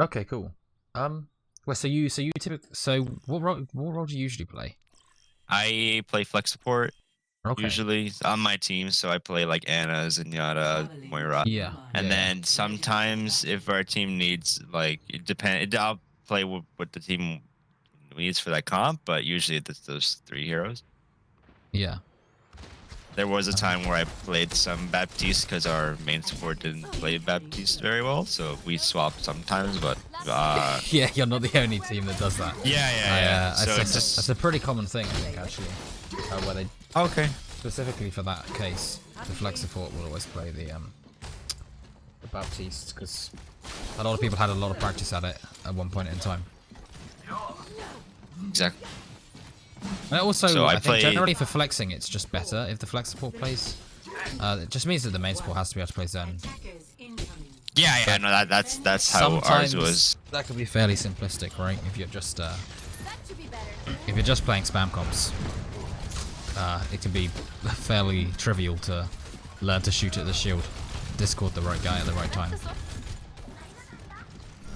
Okay, cool. Well, so you typically, so what role do you usually play? I play flex support Okay. usually on my team, so I play like Ana, Zenyatta, Moira, Yeah, and yeah, yeah. then sometimes if our team needs like I'll play what the team needs for that comp, but usually it's those three heroes. Yeah. There was a Um, time where I played some Baptiste because our main support didn't play Baptiste very well, so we swapped sometimes. But yeah, you're not the only team that does that. yeah. So it It's just a pretty common thing, I think, actually, where they okay. specifically for that case, the flex support will always play the Baptiste because a lot of people had a lot of practice at it at one point in time. Exactly. And So also, I I think play. generally for flexing, it's just better if the flex support plays. It just means that the main support has to be able to play Zen. Yeah. But No, that's how ours sometimes was. that can be fairly simplistic, right? If you're just playing spam comps, it can be fairly trivial to learn to shoot at the shield, discord the right guy at the right time.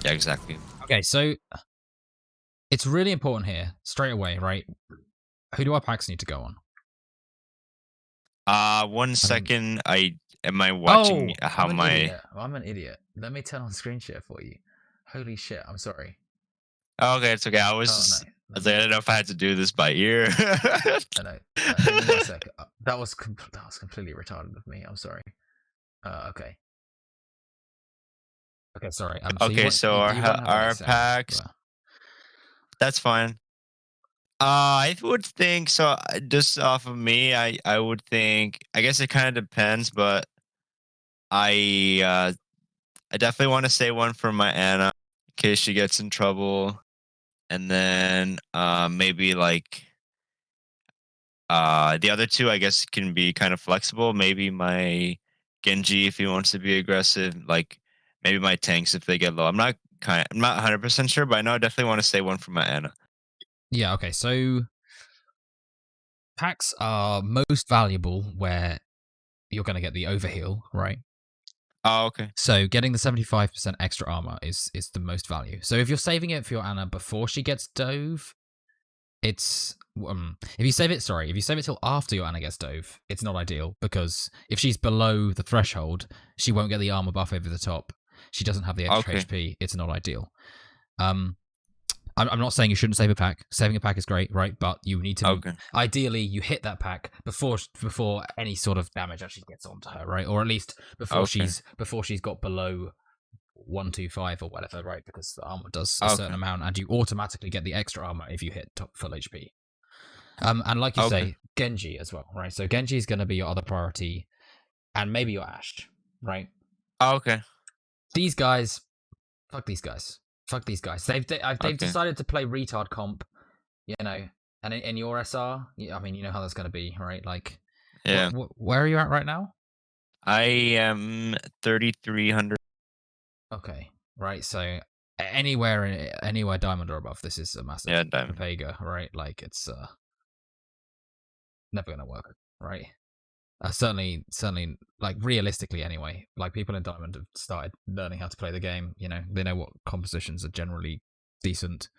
Yeah, exactly. Okay, so it's really important here, straight away, right? Who do our packs need to go on? One I don't. second. Am I watching Oh, how I'm an my? idiot. I'm an idiot. Let me turn on screen share for you. Holy shit! I'm sorry. Oh, okay, it's okay. Oh no. I Let was like, I me. don't know if I had to do this by ear. No, no. Give me 1 sec. That was completely retarded of me. I'm sorry. Okay. Okay, sorry. So Okay, so you won't have an our extra ash. packs. That's fine. I would think so. Just off of me, I would think. I guess it kind of depends, but I uh I definitely want to say one for my Anna in case she gets in trouble, and then maybe like the other two I guess can be kind of flexible. Maybe my Genji if he wants to be aggressive, like maybe my tanks if they get low. I'm not 100% sure, but I know I definitely want to say one for my Anna. Yeah. Okay. So packs are most valuable where you're going to get the overheal, right? Oh, okay. So getting the 75% extra armor is the most value. So if you're saving it for your Anna before she gets dove, it's if you save it till after your Anna gets dove, it's not ideal because if she's below the threshold, she won't get the armor buff over the top. She doesn't have the extra Okay. HP. It's not ideal. Um, I'm not saying you shouldn't save a pack. Saving a pack is great, right? But you need to Okay. ideally you hit that pack before any sort of damage actually gets onto her, right? Or at least Okay. before she's got below 125 or whatever, right? Because the armor does a certain Okay. amount, and you automatically get the extra armor if you hit top full HP. And like you Okay. say, Genji as well, right? So Genji is going to be your other priority, and maybe your Ashe, right? Okay. These guys, fuck these guys, fuck these guys. They've Okay. decided to play retard comp, you know. And in your SR, I mean, you know how that's going to be, right? Like, Yeah. where are you at right now? I am 3,300. Okay, right. So anywhere diamond or above, this is a Yeah, massive diamond. Vega, right? Like it's never gonna work, right? Certainly, like realistically, anyway. Like people in diamond have started learning how to play the game. You know, they know what compositions are generally decent.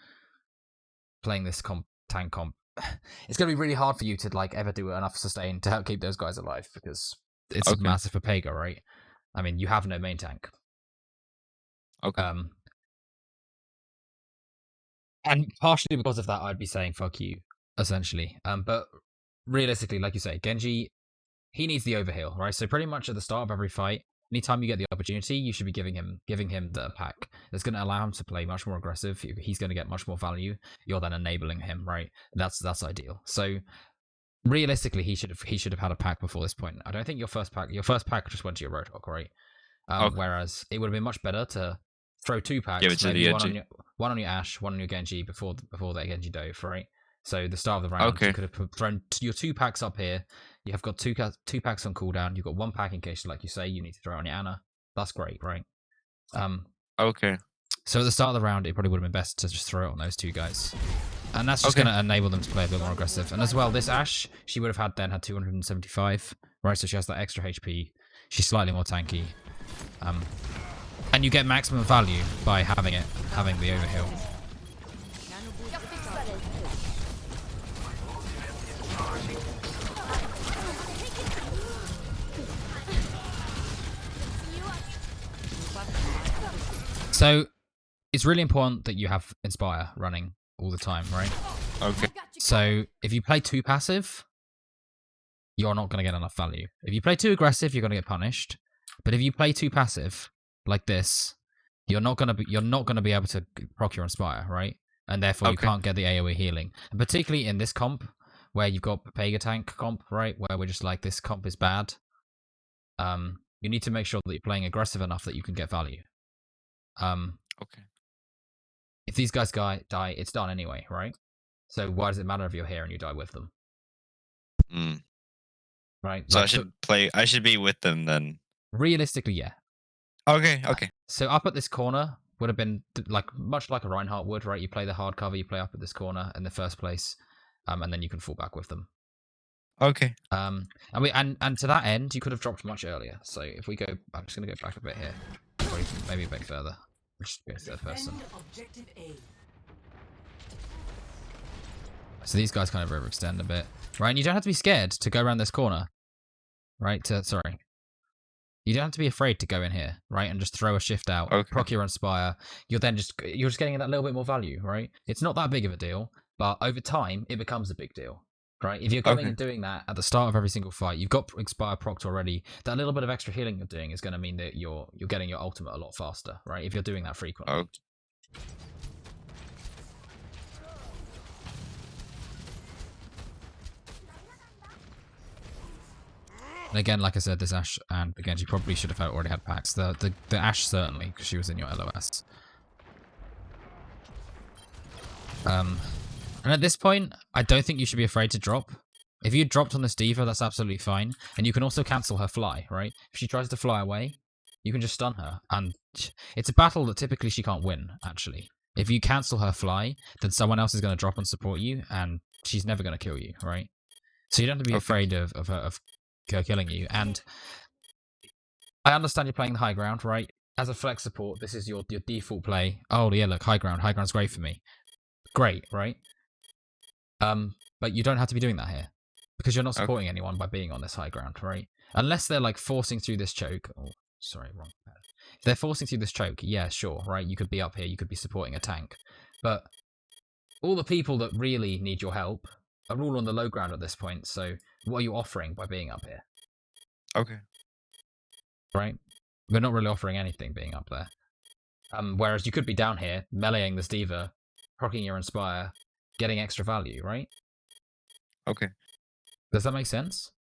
Playing this tank comp, it's gonna be really hard for you to like ever do enough sustain to help keep those guys alive because it's a Okay. massive Vega, right? I mean, you have no main tank. Okay. Um, and partially because of that, I'd be saying fuck you, essentially. But realistically, like you say, Genji, he needs the overheal, right? So pretty much at the start of every fight, anytime you get the opportunity, you should be giving him the pack. That's going to allow him to play much more aggressive. He's going to get much more value. You're then enabling him, right? That's ideal. So realistically, he should have had a pack before this point. I don't think your first pack just went to your Roadhog, right? Okay. Whereas it would have been much better to throw two Give packs, it to maybe the edgy. one on your Ashe, one on your Genji before that Genji dove, right? So the start of the round, you Okay. could have thrown your two packs up here. You have got two packs on cooldown. You've got one pack in case, like you say, you need to throw on your Ana. That's great, right? Um, Okay. so at the start of the round, it probably would have been best to just throw it on those two guys, and that's just going Okay. to enable them to play a bit more aggressive. And as well, this Ashe, she would have had 275, right? So she has that extra HP. She's slightly more tanky. Um, And you get maximum value by having the overheal. So it's really important that you have Inspire running all the time, right? Okay. So if you play too passive, you're not going to get enough value. If you play too aggressive, you're going to get punished. But if you play too passive, like this, you're not going to be able to proc your Inspire, right? And therefore you can't get the AoE healing. And particularly in this comp, where you've got Pega tank comp, right? Where we're just like, this comp is bad. You need to make sure that you're playing aggressive enough that you can get value. Okay. If these guys die, it's done anyway, right? So why does it matter if you're here and you die with them? Right. So like, I should be with them then. Realistically, yeah. Okay. So up at this corner would have been like much like a Reinhardt would, right? You play the hard cover, you play up at this corner in the first place, and then you can fall back with them. Okay. And to that end, you could have dropped much earlier. So if we go, I'm just gonna go back a bit here, or maybe a bit further. We'll just go third person. So these guys kind of overextend a bit, right? And you don't have to be scared to go around this corner, right? Sorry. You don't have to be afraid to go in here, right? And just throw a shift out, proc your Inspire. You're just getting that little bit more value, right? It's not that big of a deal, but over time, it becomes a big deal, right? If you're going and doing that at the start of every single fight, you've got Inspire procced already. That little bit of extra healing you're doing is going to mean that you're getting your ultimate a lot faster, right? If you're doing that frequently. And again, like I said, this Ashe and the Genji probably should have already had packs. The Ashe certainly, because she was in your LOS. And at this point, I don't think you should be afraid to drop. If you dropped on this D.Va, that's absolutely fine. And you can also cancel her fly, right? If she tries to fly away, you can just stun her. And it's a battle that typically she can't win, actually. If you cancel her fly, then someone else is going to drop and support you, and she's never going to kill you, right? So you don't have to be afraid of her killing you. And I understand you're playing the high ground, right? As a flex support, this is your default play. Oh yeah, look, high ground. High ground's great for me. Great, right? But you don't have to be doing that here, because you're not supporting anyone by being on this high ground, right? Unless they're like forcing through this choke. Oh, sorry, wrong. If they're forcing through this choke, yeah, sure, right? You could be up here, you could be supporting a tank. But all the people that really need your help are all on the low ground at this point, so what are you offering by being up here? Okay. Right? We're not really offering anything being up there. Whereas you could be down here, meleeing this D.Va, proccing your Inspire, getting extra value, right? Okay. Does that make sense?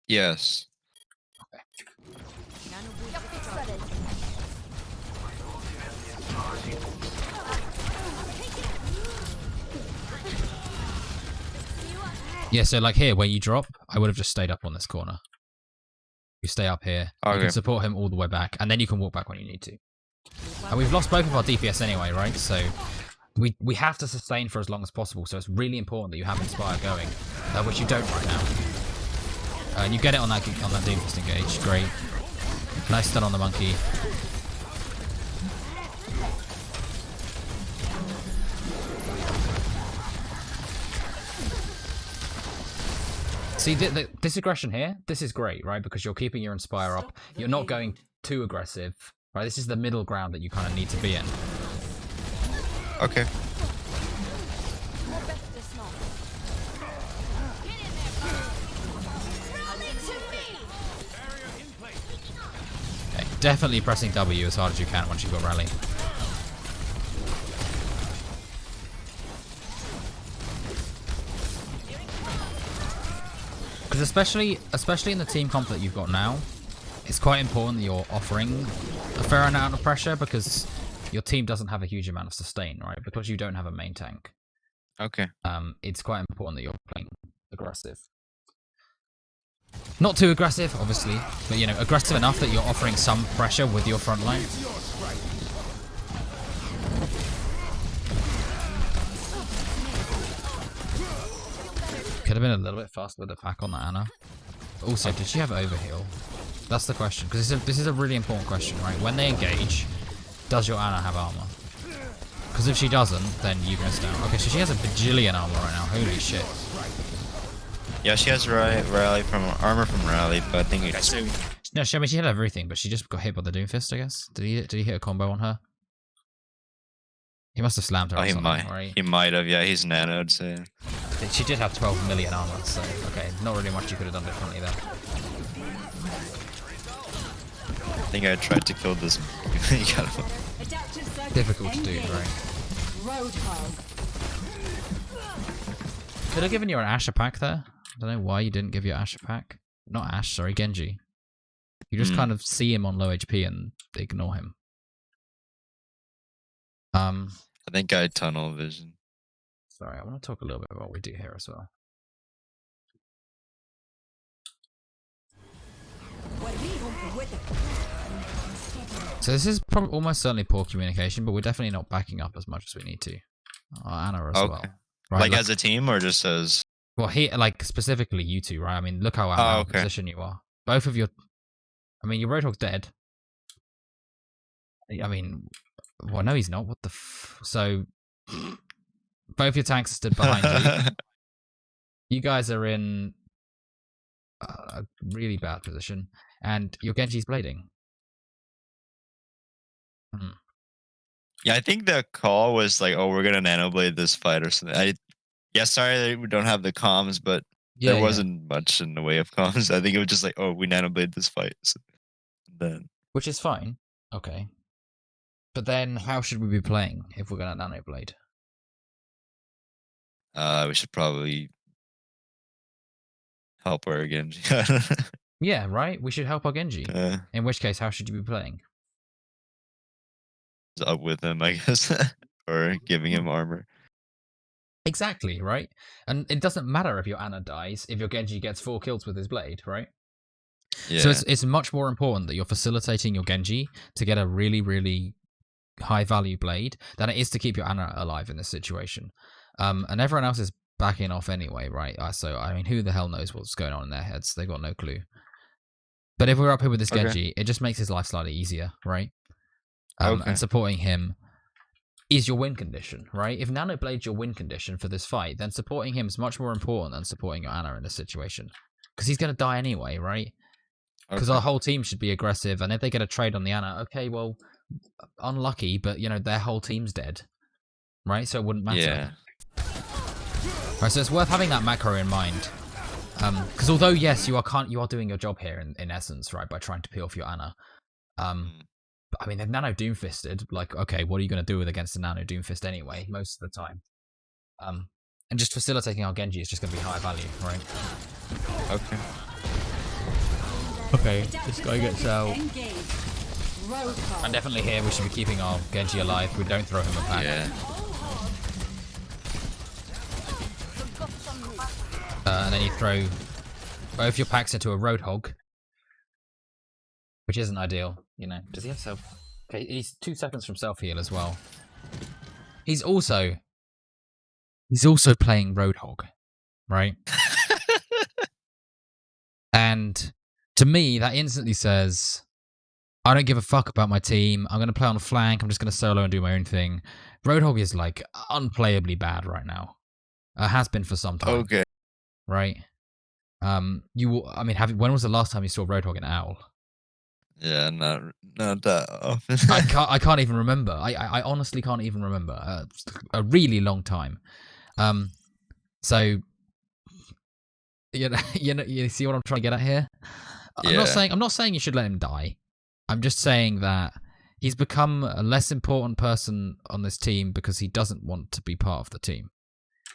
Yes. Okay. Yeah, so like here, where you drop, I would have just stayed up on this corner. You stay up here, you can support him all the way back, and then you can walk back when you need to. And we've lost both of our DPS anyway, right? So we have to sustain for as long as possible, so it's really important that you have Inspire going, which you don't right now. And you get it on that Doomfist engage, great. Nice stun on the monkey. See, this aggression here, this is great, right? Because you're keeping your Inspire up. You're not going too aggressive, right? This is the middle ground that you kind of need to be in. Okay. Okay, definitely pressing W as hard as you can once you've got rally. Because especially in the team comp that you've got now, it's quite important that you're offering a fair amount of pressure, because your team doesn't have a huge amount of sustain, right? Because you don't have a main tank. Okay. It's quite important that you're playing aggressive. Not too aggressive, obviously, but you know, aggressive enough that you're offering some pressure with your front line. Could have been a little bit faster with the pack on that Ana. Also, did she have overheal? That's the question. Because this is a really important question, right? When they engage, does your Ana have armor? Because if she doesn't, then you goes down. Okay, so she has a bajillion armor right now. Holy shit. Yeah, she has rally from armor from rally, but I think it's. No, I mean, she had everything, but she just got hit by the Doomfist, I guess. Did he hit a combo on her? He must have slammed her or something, right? He might have, yeah, he's nanoed, so. She did have 12 million armor, so okay, not really much you could have done differently there. I think I tried to kill this. You got him. Difficult to do, right? Could have given you an Asher pack there. I don't know why you didn't give your Asher pack. Not Ash, sorry, Genji. You just kind of see him on low HP and ignore him. I think I had tunnel vision. Sorry, I want to talk a little bit about what we do here as well. So this is almost certainly poor communication, but we're definitely not backing up as much as we need to. Anna as well. Right, like as a team or just as... Well, like specifically you two, right? I mean, look how out of position you are. Both of your... I mean, your Roadhog's dead. I mean... Well, no, he's not. What the So... Both your tanks stood behind you. You guys are in a really bad position. And your Genji's blading. Yeah, I think the call was like, oh, we're going to nanoblade this fight or something. Sorry that we don't have the comms, but there wasn't much in the way of comms. I think it was just like, oh, we nanoblade this fight. So then... Which is fine. Okay. But then how should we be playing if we're going to nanoblade? We should probably help our Genji. Yeah, right? We should help our Genji. In which case, how should you be playing? Up with him, I guess. Or giving him armor. Exactly, right? And it doesn't matter if your Ana dies, if your Genji gets 4 kills with his blade, right? Yeah. So it's much more important that you're facilitating your Genji to get a really, really high value blade than it is to keep your Ana alive in this situation. And everyone else is backing off anyway, right? So, I mean, who the hell knows what's going on in their heads? They've got no clue. But if we're up here with this Genji, it just makes his life slightly easier, right? And supporting him is your win condition, right? If Nanoblade's your win condition for this fight, then supporting him is much more important than supporting your Ana in this situation. Because he's going to die anyway, right? Because our whole team should be aggressive, and if they get a trade on the Ana, okay, well, unlucky, but, you know, their whole team's dead, right? So it wouldn't matter. Yeah. Right, so it's worth having that macro in mind. Because although, yes, you are doing your job here in essence, right, by trying to peel off your Ana. I mean, they've Nano Doomfisted. Like, okay, what are you going to do against a Nano Doomfist anyway, most of the time? And just facilitating our Genji is just going to be high value, right? Okay, this guy gets out. And definitely here, we should be keeping our Genji alive. We don't throw him a pack. Yeah. And then you throw both your packs into a Roadhog. Which isn't ideal, you know. Does he have self? Okay, he's 2 seconds from self-heal as well. He's also playing Roadhog, right? And to me, that instantly says, I don't give a fuck about my team. I'm going to play on flank. I'm just going to solo and do my own thing. Roadhog is, like, unplayably bad right now. Has been for some time. Okay. Right? I mean, when was the last time you saw Roadhog in Owl? Yeah, not that often. I can't even remember. I honestly can't even remember. A really long time. So you see what I'm trying to get at here? I'm not saying you should let him die. I'm just saying that he's become a less important person on this team because he doesn't want to be part of the team.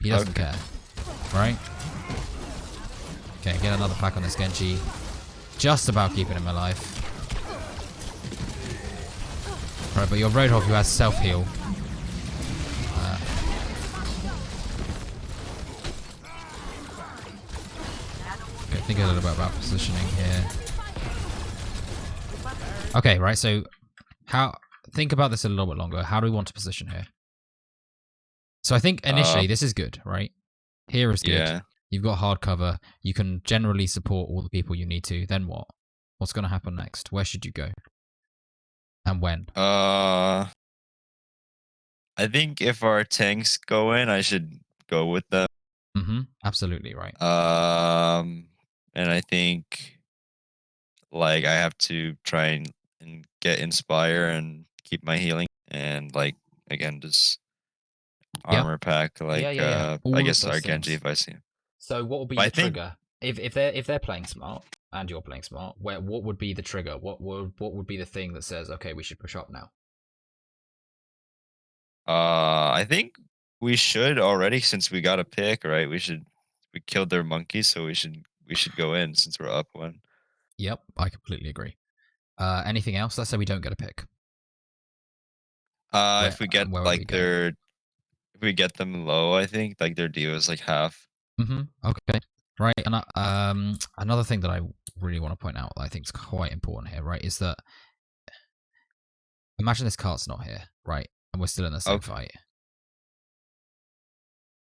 He doesn't care. Right? Okay, get another pack on this Genji. Just about keeping him alive. Right, but your Roadhog who has self-heal. Okay, think a little bit about positioning here. Okay, right, so think about this a little bit longer. How do we want to position here? So I think initially this is good, right? Here is good. Yeah. You've got hard cover. You can generally support all the people you need to. Then what? What's going to happen next? Where should you go? And when? I think if our tanks go in, I should go with them. Absolutely right. And I think like I have to try and get inspire and keep my healing and like again just Yeah. armor pack like Yeah. I All of guess our those Genji things. if I see him. So what will be But I the think trigger if they're playing smart and you're playing smart? What would be the trigger? What would be the thing that says okay we should push up now? I think we should already since we got a pick, right? We killed their monkey, so we should go in since we're up one. Yep, I completely agree. Anything else? Let's say we don't get a pick. If we get Where would we like go? if we get them low, I think like their deal is like half. Okay. Right, and another thing that I really want to point out that I think is quite important here, right, is that imagine this cart's not here, right, and we're still in the same Okay. fight.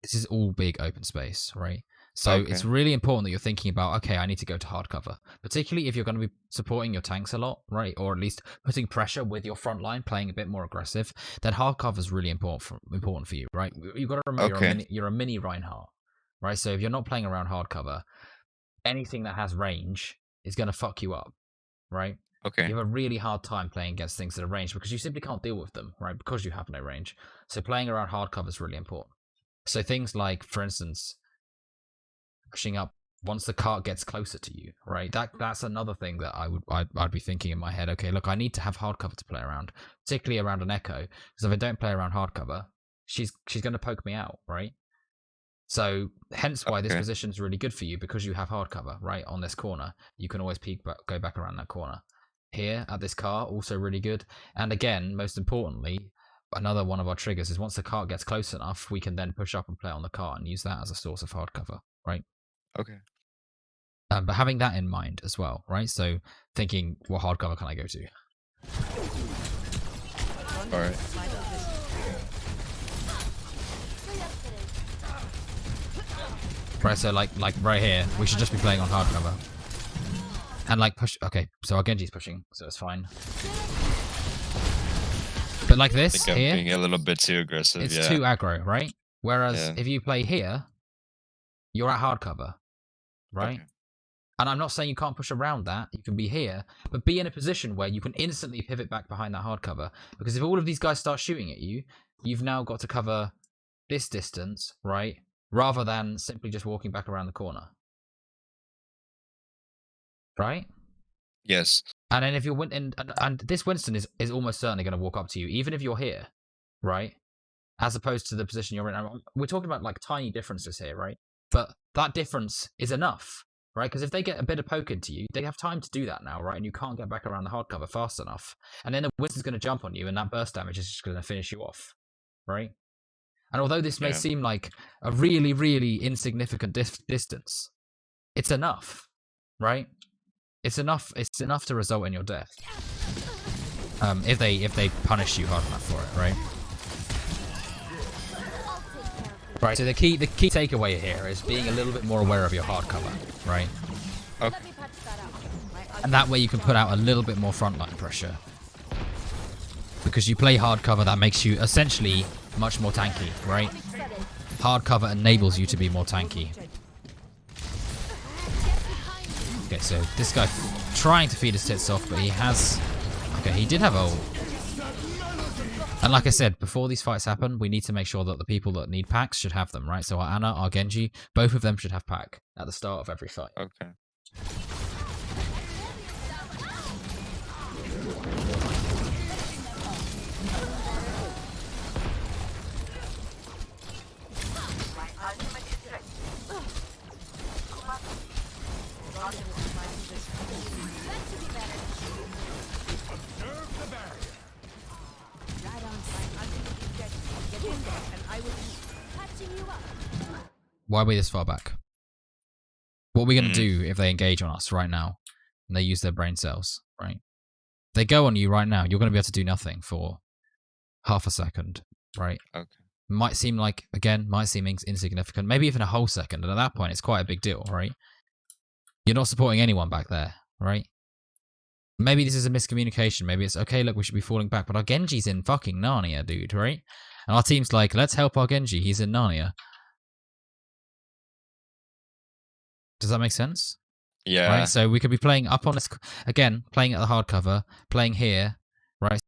This is all big open space, right? So Okay. it's really important that you're thinking about, okay, I need to go to hard cover, particularly if you're going to be supporting your tanks a lot, right? Or at least putting pressure with your front line, playing a bit more aggressive. Then hard cover is really important for you, right? You've got to remember Okay. you're a mini Reinhardt, right? So if you're not playing around hard cover, anything that has range is going to fuck you up, right? Okay. You have a really hard time playing against things that are ranged because you simply can't deal with them, right? Because you have no range. So playing around hard cover is really important. So things like, for instance, pushing up once the cart gets closer to you, right? That's another thing that I'd be thinking in my head. Okay, look, I need to have hard cover to play around, particularly around an echo, because if I don't play around hard cover, she's going to poke me out, right? So hence why this Okay. position is really good for you because you have hard cover, right? On this corner, you can always go back around that corner. Here at this car, also really good. And again, most importantly, another one of our triggers is once the cart gets close enough, we can then push up and play on the cart and use that as a source of hard cover, right? Okay. But having that in mind as well, right? So thinking, what hard cover can I go to? All right. Right, so like right here, we should just be playing on hard cover. And like push, okay, so our Genji's pushing, so it's fine. But like I this think I'm here, being a little bit too aggressive. it's Yeah. too aggro, right? Whereas Yeah. if you play here, you're at hard cover, right? Okay. And I'm not saying you can't push around that. You can be here, but be in a position where you can instantly pivot back behind that hard cover. Because if all of these guys start shooting at you, you've now got to cover this distance, right? Rather than simply just walking back around the corner. Right? Yes. And then if you're and this Winston is almost certainly going to walk up to you, even if you're here, right? As opposed to the position you're in. We're talking about like tiny differences here, right? But that difference is enough, right? Because if they get a bit of poke into you, they have time to do that now, right? And you can't get back around the hard cover fast enough. And then the Winston's going to jump on you, and that burst damage is just going to finish you off, right? And although this may seem like a really, really insignificant distance, it's enough, right? It's enough. It's enough to result in your death. If they punish you hard enough for it, right? Right. So the key takeaway here is being a little bit more aware of your hard cover, right? Okay. And that way you can put out a little bit more frontline pressure. Because you play hard cover, that makes you essentially much more tanky, right? Hard cover enables you to be more tanky. Okay, so this guy trying to feed his tits off, but he has... Okay, he did have ult. And like I said, before these fights happen, we need to make sure that the people that need packs should have them, right? So our Ana, our Genji, both of them should have pack at the start of every fight. Okay. Why are we this far back? What are we going to do if they engage on us right now and they use their brain cells, right? If they go on you right now, you're going to be able to do nothing for half a second, right? Okay. Might seem insignificant, maybe even a whole second. And at that point, it's quite a big deal, right? You're not supporting anyone back there, right? Maybe this is a miscommunication. Maybe it's okay, look, we should be falling back, but our Genji's in fucking Narnia, dude, right? And our team's like, let's help our Genji, he's in Narnia. Does that make sense? Yeah. Right, so we could be playing up on this, again, playing at the hard cover, playing here, right,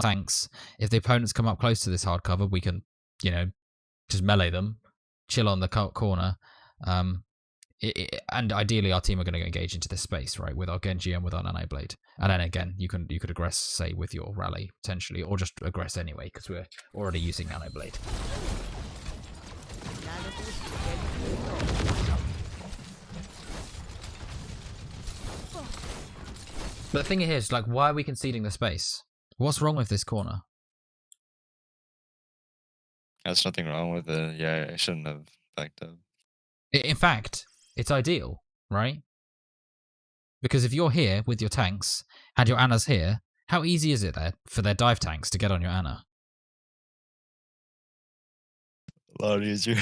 tanks. If the opponents come up close to this hard cover, we can, you know, just melee them, chill on the corner, and ideally our team are going to engage into this space, right, with our Genji and with our Nano Blade. And then again, you could aggress, say, with your Rally, potentially, or just aggress anyway, because we're already using Nano Blade. But the thing here is, like, why are we conceding the space? What's wrong with this corner? There's nothing wrong with it. Yeah, I shouldn't have backed up. In fact, it's ideal, right? Because if you're here with your tanks and your Anna's here, how easy is it there for their dive tanks to get on your Anna? A lot easier.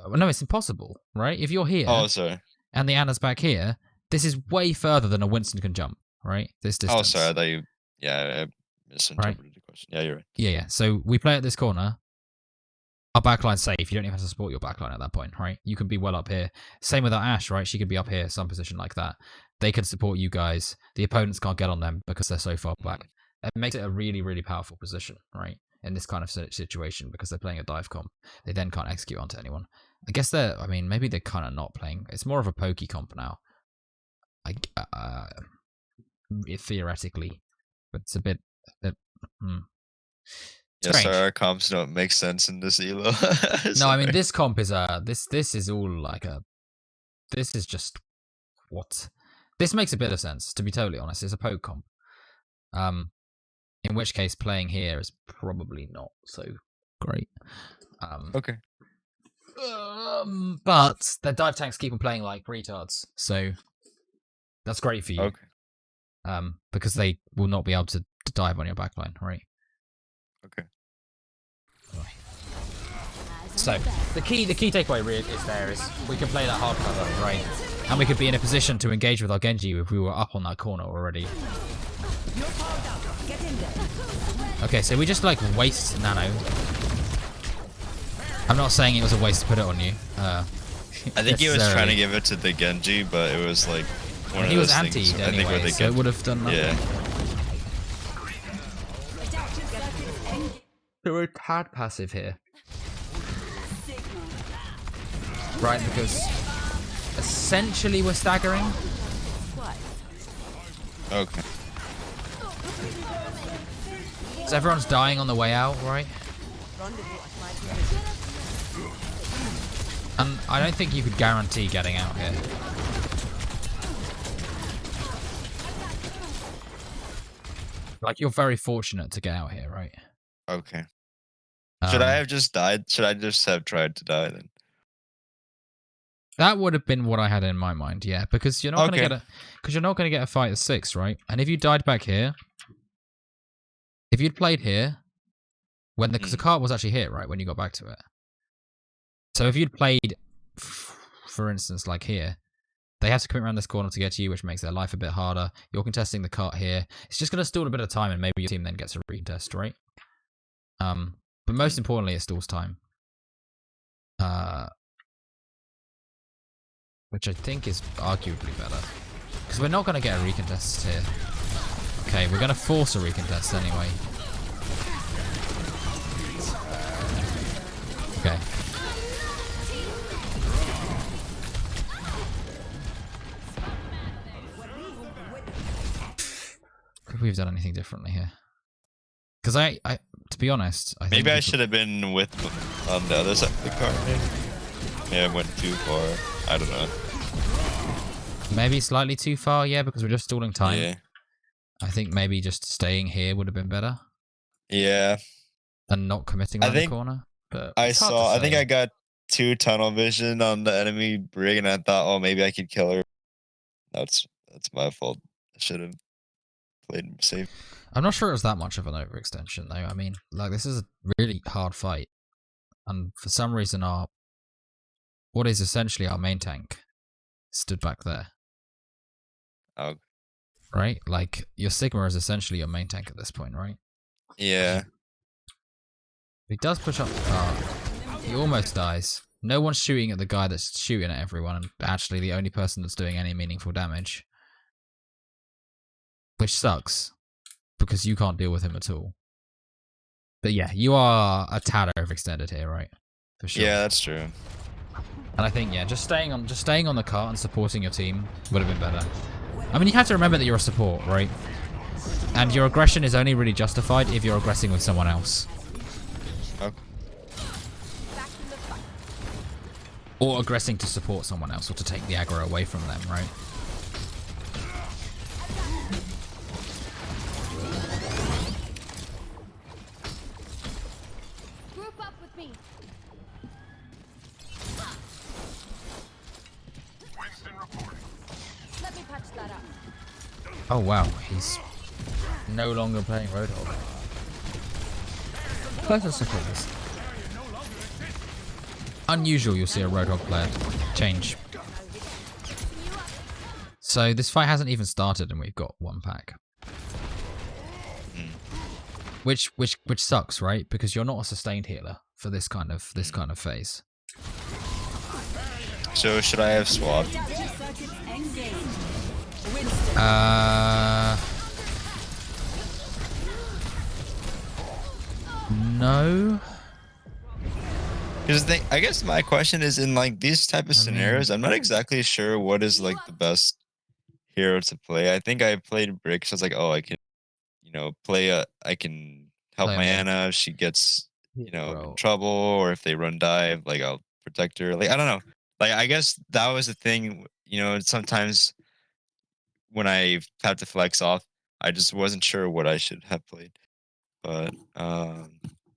No, it's impossible, right? If you're here sorry. and the Anna's back here, this is way further than a Winston can jump, right? This distance. Sorry. I thought you. Yeah, I misinterpreted the question. Yeah, you're right. Yeah. So we play at this corner. Our backline's safe. You don't even have to support your backline at that point, right? You can be well up here. Same with our Ashe, right? She could be up here, some position like that. They can support you guys. The opponents can't get on them because they're so far back. It makes it a really, really powerful position, right? In this kind of situation, because they're playing a dive comp. They then can't execute onto anyone. I guess maybe they're kind of not playing. It's more of a pokey comp now. Theoretically. But it's a bit. Yes, sir, our comps don't make sense in this elo. No, I mean this comp is this is all like this is just what this makes a bit of sense, to be totally honest. It's a poke comp. In which case playing here is probably not so great. Okay. But their dive tanks keep on playing like retards, so that's great for you. Okay. Because they will not be able to dive on your backline, right? Okay. So the key takeaway really is we can play that hard cover, right? And we could be in a position to engage with our Genji if we were up on that corner already. Okay, so we just like waste Nano. I'm not saying it was a waste to put it on you. I think he was trying to give it to the Genji, but it was like one of he those was anti'd things, anyway, so it would have done nothing. Yeah. So we're tad passive here. Right, because essentially we're staggering. Okay. So everyone's dying on the way out, right? And I don't think you could guarantee getting out here. Like, you're very fortunate to get out here, right? Okay. Should I have just died? Should I just have tried to die then? That would have been what I had in my mind, yeah. Because you're not gonna get a fight at 6, right? And if you died back here, if you'd played here, because the cart was actually here, right, when you got back to it. So if you'd played, for instance, like here, they have to come around this corner to get to you, which makes their life a bit harder. You're contesting the cart here. It's just going to stall a bit of time, and maybe your team then gets a retest, right? But most importantly, it stalls time. Which I think is arguably better. Because we're not going to get a recontest here. Okay, we're going to force a recontest anyway. Okay. Could we have done anything differently here? Because I, to be honest, I think maybe I should have been on the other side of the card. Maybe I went too far. I don't know. Maybe slightly too far, yeah, because we're just stalling time. Yeah. I think maybe just staying here would have been better. Yeah. And not committing around the corner. But I think I got 2 tunnel vision on the enemy brig, and I thought, oh, maybe I could kill her. That's my fault. I should have played safe. I'm not sure it was that much of an overextension, though. I mean, like, this is a really hard fight. And for some reason, what is essentially our main tank stood back there. Oh. right? Like your Sigma is essentially your main tank at this point, right? Yeah. He does push up. He almost dies. No one's shooting at the guy that's shooting at everyone, and actually the only person that's doing any meaningful damage. Which sucks, because you can't deal with him at all. But yeah, you are a tad overextended here, right? For sure. Yeah, that's true. And I think, yeah, just staying on the cart and supporting your team would have been better. I mean, you have to remember that you're a support, right? And your aggression is only really justified if you're aggressing with someone else. Okay. Or aggressing to support someone else, or to take the aggro away from them, right? Group up with me. Winston reporting. Let me patch that up. Oh wow, he's no longer playing Roadhog. Pleasant surprise. Unusual you'll see a Roadhog player change. So this fight hasn't even started and we've got one pack. Which sucks, right? Because you're not a sustained healer for this kind of phase. So should I have swapped? No. Because I guess my question is, in like these type of scenarios, I'm not exactly sure what is like the best hero to play. I think I played Brick, so I was like, oh, I can, I can help Play my him, Anna if she gets, in Bro. trouble, or if they run dive, like I'll protect her. Like I don't know. Like I guess that was the thing. Sometimes when I had to flex off, I just wasn't sure what I should have played. But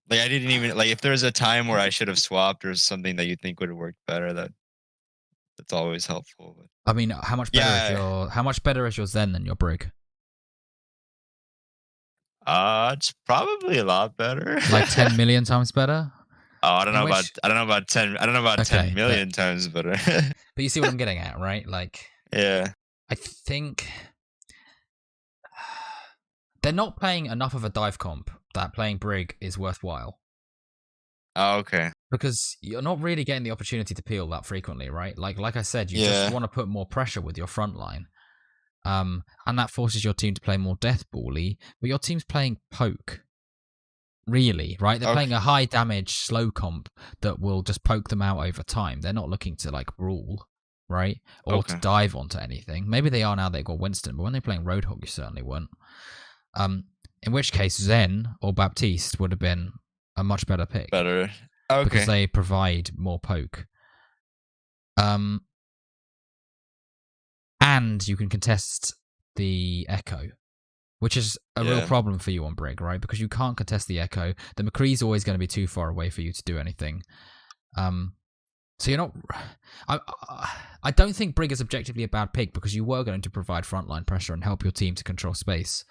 like I didn't even like if there was a time where I should have swapped or something that you think would have worked better. That's always helpful. But I mean, how much better is your Zen than your Brig? it's probably a lot better. Like 10 million times better? Oh, I don't know about 10. I don't know about Okay, 10 million times better. But you see what I'm getting at, right? Like, Yeah. I think they're not playing enough of a dive comp that playing Brig is worthwhile. Oh, okay. Because you're not really getting the opportunity to peel that frequently, right? Like I said, you just want to put more pressure with your front line. And that forces your team to play more deathball-y, but your team's playing poke. Really, right? They're playing a high damage slow comp that will just poke them out over time. They're not looking to like rule, right? Or to dive onto anything. Maybe they are now they've got Winston, but when they're playing Roadhog, you certainly weren't. In which case, Zen or Baptiste would have been a much better pick. Better. Okay. Because they provide more poke. And you can contest the Echo, which is a real problem for you on Brig, right? Because you can't contest the Echo. The McCree's always going to be too far away for you to do anything. So you're not... I don't think Brig is objectively a bad pick because you were going to provide frontline pressure and help your team to control space.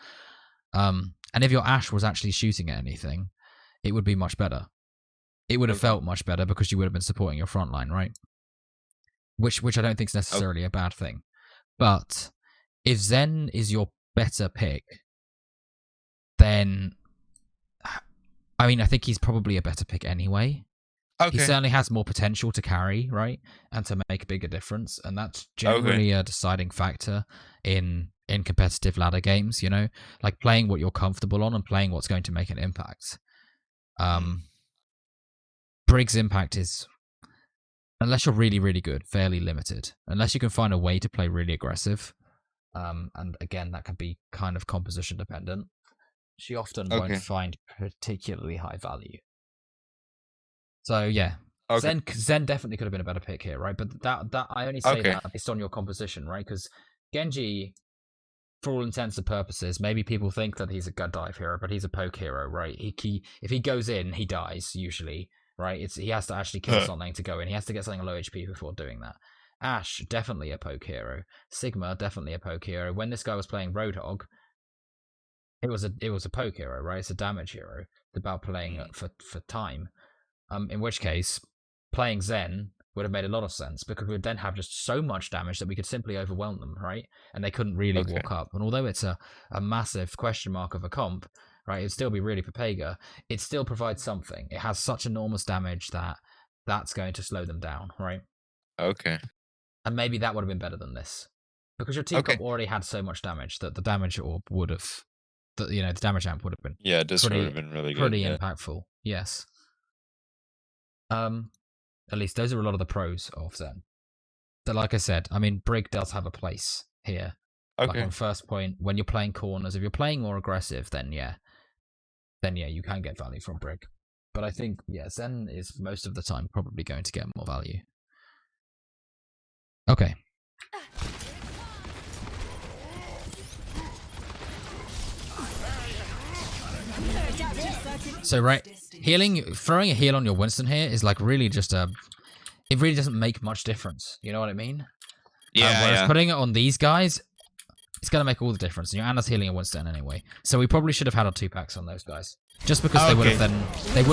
And if your Ashe was actually shooting at anything, it would be much better. It would have felt much better because you would have been supporting your frontline, right? Which I don't think is necessarily a bad thing. But if Zen is your better pick, then I mean, I think he's probably a better pick anyway. He certainly has more potential to carry, right? And to make a bigger difference. And that's generally a deciding factor in competitive ladder games, like playing what you're comfortable on and playing what's going to make an impact. Brig's impact is, unless you're really, really good, fairly limited. Unless you can find a way to play really aggressive. And again, that can be kind of composition dependent. She often won't find particularly high value. So yeah, Zen definitely could have been a better pick here, right? But that I only say that based on your composition, right? Because Genji, for all intents and purposes, maybe people think that he's a good dive hero, but he's a poke hero, right? If he goes in, he dies usually, right? He has to actually kill something to go in. He has to get something low HP before doing that. Ashe, definitely a poke hero. Sigma, definitely a poke hero. When this guy was playing Roadhog, it was a poke hero, right? It's a damage hero. It's about playing for time. In which case, playing Zen would have made a lot of sense because we would then have just so much damage that we could simply overwhelm them, right? And they couldn't really walk up. And although it's a massive question mark of a comp, right, it'd still be really Pepega, it still provides something. It has such enormous damage that that's going to slow them down, right? Okay. And maybe that would have been better than this. Because your team comp already had so much damage that the damage orb would have, the damage amp would have been this would have been really good. Pretty impactful, yes. At least those are a lot of the pros of Zen. But like I said, I mean, Brig does have a place here. Okay. Like on first point, when you're playing corners, if you're playing more aggressive, then yeah, you can get value from Brig. But I think, Zen is most of the time probably going to get more value. Okay. So throwing a heal on your Winston here is like really just it really doesn't make much difference. You know what I mean? Whereas putting it on these guys, it's going to make all the difference. And your Anna's healing a Winston anyway. So we probably should have had our 2 packs on those guys. Just because they would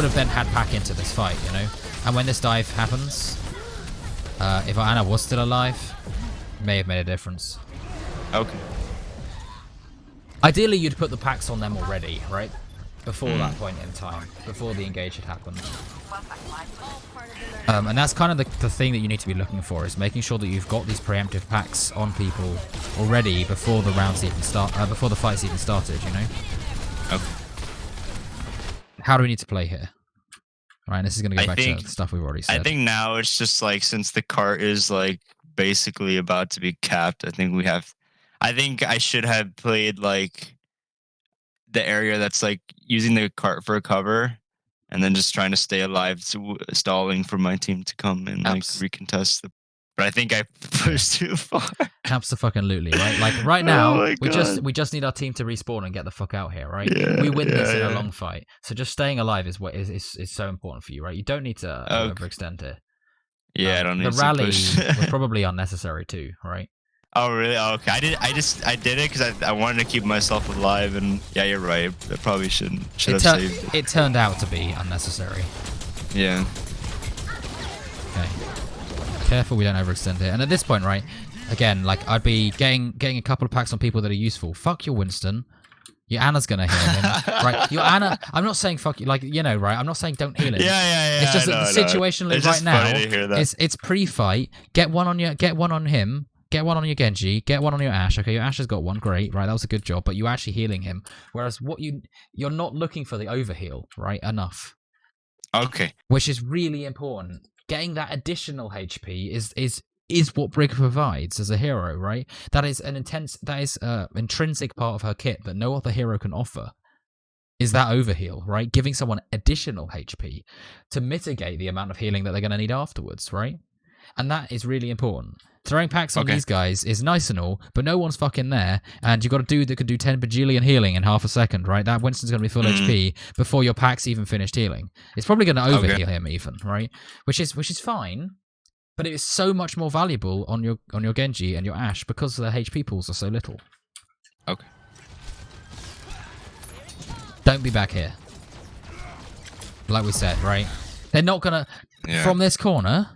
have then had pack into this fight, you know? And when this dive happens, if our Anna was still alive, it may have made a difference. Okay. Ideally, you'd put the packs on them already, right? Before that point in time, before the engage had happened. And that's kind of the thing that you need to be looking for, is making sure that you've got these preemptive packs on people already before the rounds even start, before the fights even started, you know? Okay. How do we need to play here? Right, and this is going to go back to the stuff we've already said. I think now it's just like, since the cart is like basically about to be capped, I think I should have played like the area that's like using the cart for a cover, and then just trying to stay alive, stalling for my team to come and like recontest the. But I think I pushed too far. Absolutely, right? Like right now, we just need our team to respawn and get the fuck out here, right? We win this in a long fight, so just staying alive is what is so important for you, right? You don't need to overextend here. Yeah, I don't need the to rally push. was probably unnecessary too, right? Oh really? Oh, okay. I did it because I wanted to keep myself alive, and yeah, you're right. I probably should have saved it. It turned out to be unnecessary. Yeah. Okay. Careful we don't overextend it. And at this point, right, again, like I'd be getting a couple of packs on people that are useful. Fuck your Winston. Your Anna's gonna heal him, right? Your Anna. I'm not saying fuck you, like right. I'm not saying don't heal him. Yeah. It's just that situationally right now, funny to hear that. it's pre-fight. Get one on him. Get one on your Genji, get one on your Ashe. Okay, your Ashe has got one, great, right? That was a good job, but you're actually healing him. Whereas you're not looking for the overheal, right? Enough. Okay. Which is really important. Getting that additional HP is what Brig provides as a hero, right? That is an intrinsic part of her kit that no other hero can offer. Is that overheal, right? Giving someone additional HP to mitigate the amount of healing that they're going to need afterwards, right? And that is really important. Throwing packs on these guys is nice and all, but no one's fucking there, and you've got a dude that can do 10 bajillion healing in half a second, right? That Winston's going to be full HP before your pack's even finished healing. It's probably going to overheal him even, right? Which is fine, but it is so much more valuable on your Genji and your Ashe because their HP pools are so little. Okay. Don't be back here. Like we said, right? They're not going to... From this corner...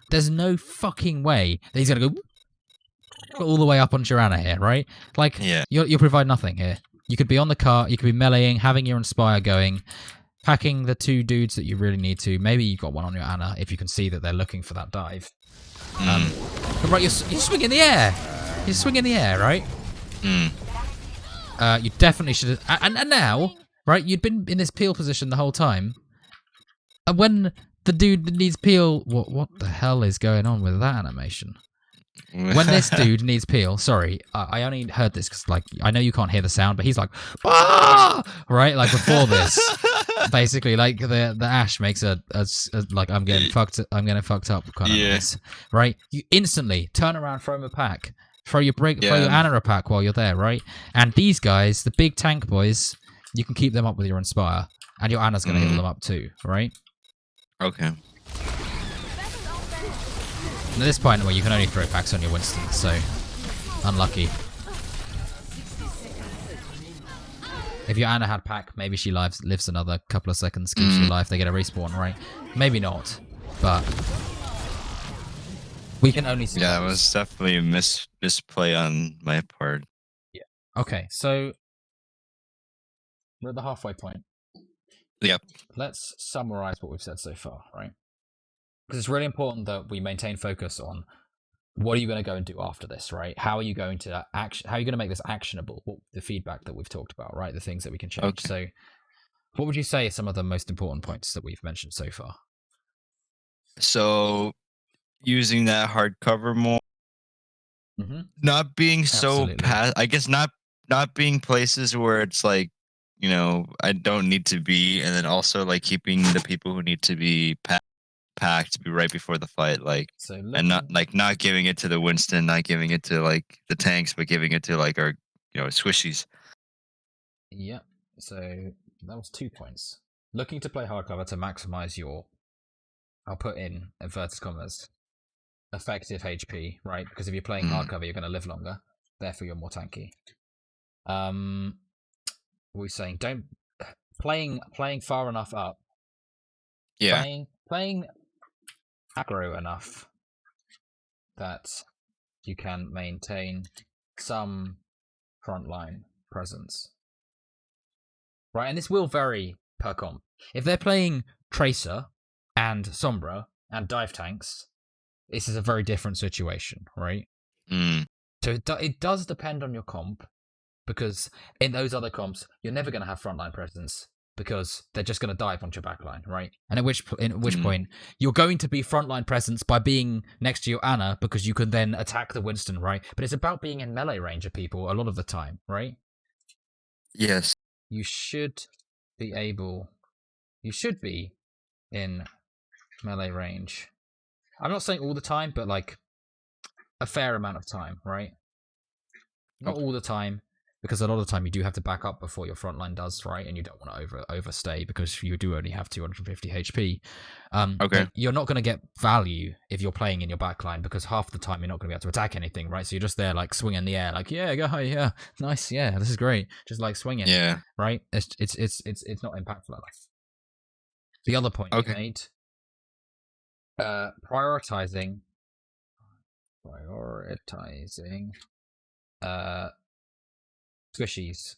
There's no fucking way that he's going to go all the way up on Joanna here, right? Like, you'll provide nothing here. You could be on the cart, you could be meleeing, having your Inspire going, packing the 2 dudes that you really need to. Maybe you've got one on your Anna if you can see that they're looking for that dive. But right, you're swinging in the air. You're swinging in the air, right? You definitely should have... And now, right, you'd been in this peel position the whole time. And when... the dude that needs peel... What the hell is going on with that animation? When this dude needs peel... Sorry, I only heard this because, like, I know you can't hear the sound, but he's like... Ah! Right? Like, before this. Basically, like, the Ashe makes a like, I'm getting fucked up kind of noise. Right? You instantly turn around, throw him a pack. Throw your Anna a pack while you're there, right? And these guys, the big tank boys, you can keep them up with your Inspire. And your Anna's going to heal them up too, right? Okay. And at this point, well, you can only throw packs on your Winston, so unlucky. If your Anna had pack, maybe she lives another couple of seconds, keeps you alive, they get a respawn, right? Maybe not, but We can only Yeah, that suppose. was definitely a misplay on my part. Okay, so we're at the halfway point. Yep. Let's summarize what we've said so far, right? Because it's really important that we maintain focus on what are you going to go and do after this, right? How are you going to how are you going to make this actionable? The feedback that we've talked about, right? The things that we can change. Okay. So, what would you say are some of the most important points that we've mentioned so far? So using that hardcover more, Mm-hmm. not being so Absolutely. I guess not being places where it's like, I don't need to be, and then also like keeping the people who need to be packed to be right before the fight, like, So and looking, not giving it to the Winston, not giving it to like the tanks, but giving it to like our squishies. yeah. So that was 2 points. Looking to play hardcover to maximize your, I'll put in inverted commas, effective HP, right? Because if you're playing hardcover, you're going to live longer. Therefore, you're more tanky. We're saying don't playing far enough up. Yeah. Playing aggro enough that you can maintain some frontline presence. Right, and this will vary per comp. If they're playing Tracer and Sombra and dive tanks, this is a very different situation, right? So it does depend on your comp, because in those other comps, you're never going to have frontline presence because they're just going to dive onto your backline, right? And at which point, you're going to be frontline presence by being next to your Ana because you can then attack the Winston, right? But it's about being in melee range of people a lot of the time, right? Yes. You should be in melee range. I'm not saying all the time, but like a fair amount of time, right? Not all the time, because a lot of the time you do have to back up before your frontline does, right? And you don't want to overstay because you do only have 250 HP. Okay. But you're not going to get value if you're playing in your backline, because half the time you're not going to be able to attack anything, right? So you're just there like swinging in the air, like, yeah, go high, yeah, nice, yeah, this is great, just like swinging, Yeah. right? It's not impactful enough. The other point you made, prioritizing squishies.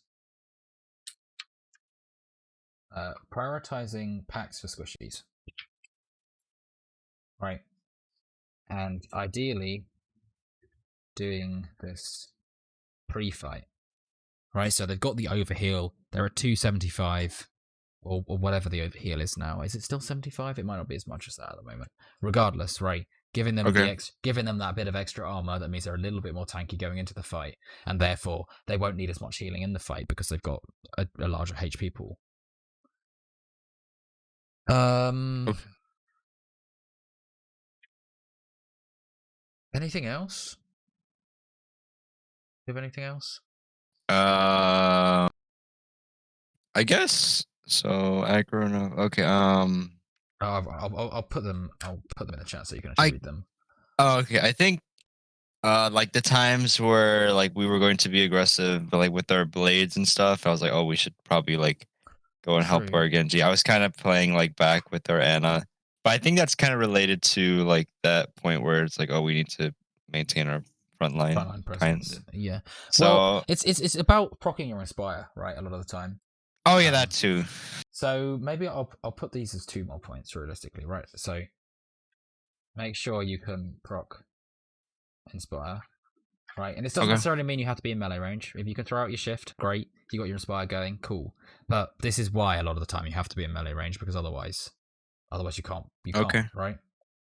Prioritizing packs for squishies. Right. And ideally doing this pre-fight. Right, so they've got the overheal. They're at 275 or whatever the overheal is now. Is it still 75? It might not be as much as that at the moment. Regardless, right, giving them giving them that bit of extra armor, that means they're a little bit more tanky going into the fight, and therefore they won't need as much healing in the fight because they've got a larger HP pool. Anything else? Do you have anything else? I guess so. Aggro. No. Okay. I'll put them. I'll put them in the chat so you can actually read them. Oh, okay. I think, like the times where like we were going to be aggressive, but like with our blades and stuff, I was like, oh, we should probably like go and help our Genji. I was kind of playing like back with our Ana, but I think that's kind of related to like that point where it's like, oh, we need to maintain our frontline presence. Yeah. So well, it's about proccing your Inspire, right? A lot of the time. Oh yeah, that too. So maybe I'll put these as 2 more points realistically, right? So make sure you can proc Inspire, right? And this doesn't necessarily mean you have to be in melee range. If you can throw out your shift, great. You got your Inspire going, cool. But this is why a lot of the time you have to be in melee range, because otherwise you can't. You can't, right?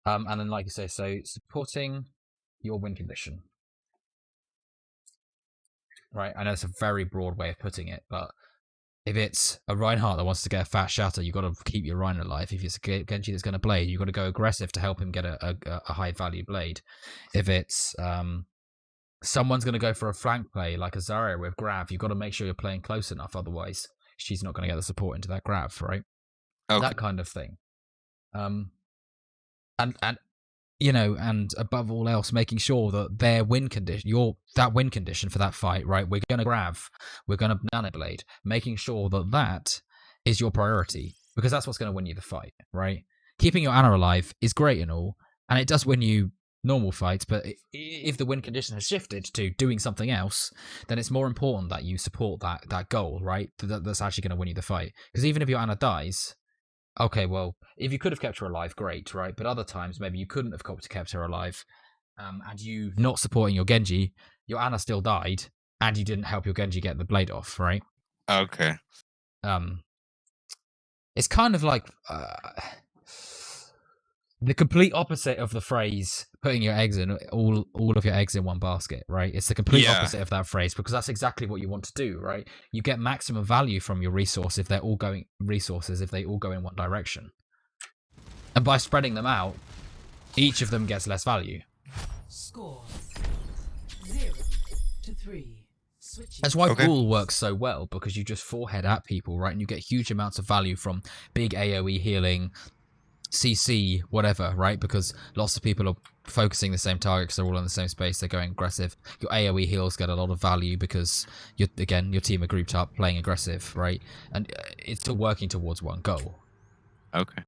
And then like you say, so supporting your win condition. Right, I know it's a very broad way of putting it, but if it's a Reinhardt that wants to get a fat shatter, you've got to keep your Rein alive. If it's a Genji that's going to blade, you've got to go aggressive to help him get a high value blade. If it's someone's going to go for a flank play like a Zarya with Grav, you've got to make sure you're playing close enough, otherwise she's not going to get the support into that Grav, right? That kind of thing. And you know, and above all else, making sure that their win condition, that win condition for that fight, right? We're going to Grav, we're going to Banana Blade, making sure that that is your priority, because that's what's going to win you the fight, right? Keeping your Ana alive is great and all, and it does win you normal fights, but if the win condition has shifted to doing something else, then it's more important that you support that goal, right? That's actually going to win you the fight. Because even if your Ana dies, okay, well, if you could have kept her alive, great, right? But other times, maybe you couldn't have kept her alive, and you not supporting your Genji, your Ana still died, and you didn't help your Genji get the blade off, right? Okay. It's kind of like the complete opposite of the phrase "putting your eggs in all of your eggs in one basket," right? It's the complete opposite of that phrase, because that's exactly what you want to do, right? You get maximum value from your resources if they all go in one direction, and by spreading them out, each of them gets less value. Score 0-3. That's why Ghoul works so well, because you just forehead at people, right? And you get huge amounts of value from big AoE healing, CC, whatever, right? Because lots of people are focusing the same target because they're all in the same space, they're going aggressive. Your AoE heals get a lot of value because, your team are grouped up, playing aggressive, right? And it's still working towards one goal. Okay.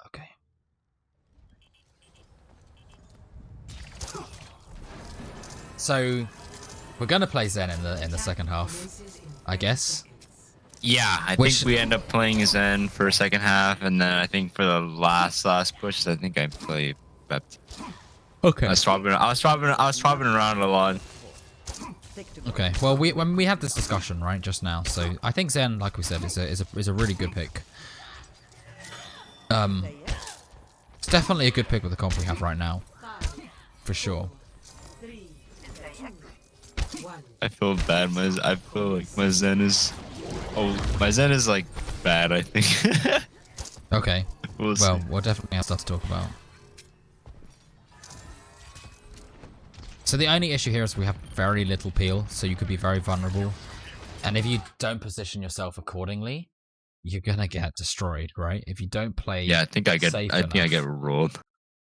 Okay. So, we're going to play Zen in the second half, I guess. Yeah, I think we end up playing Zen for second half, and then I think for the last push, I think I play Bept. Okay. I was swapping around a lot. Okay. Well, when we had this discussion right just now, so I think Zen, like we said, is a really good pick. It's definitely a good pick with the comp we have right now, for sure. I feel bad. I feel like my Zen is like bad, I think. Okay. We'll definitely have stuff to talk about. So the only issue here is we have very little peel, so you could be very vulnerable. And if you don't position yourself accordingly, you're gonna get destroyed, right? If you don't play, I think I get rolled.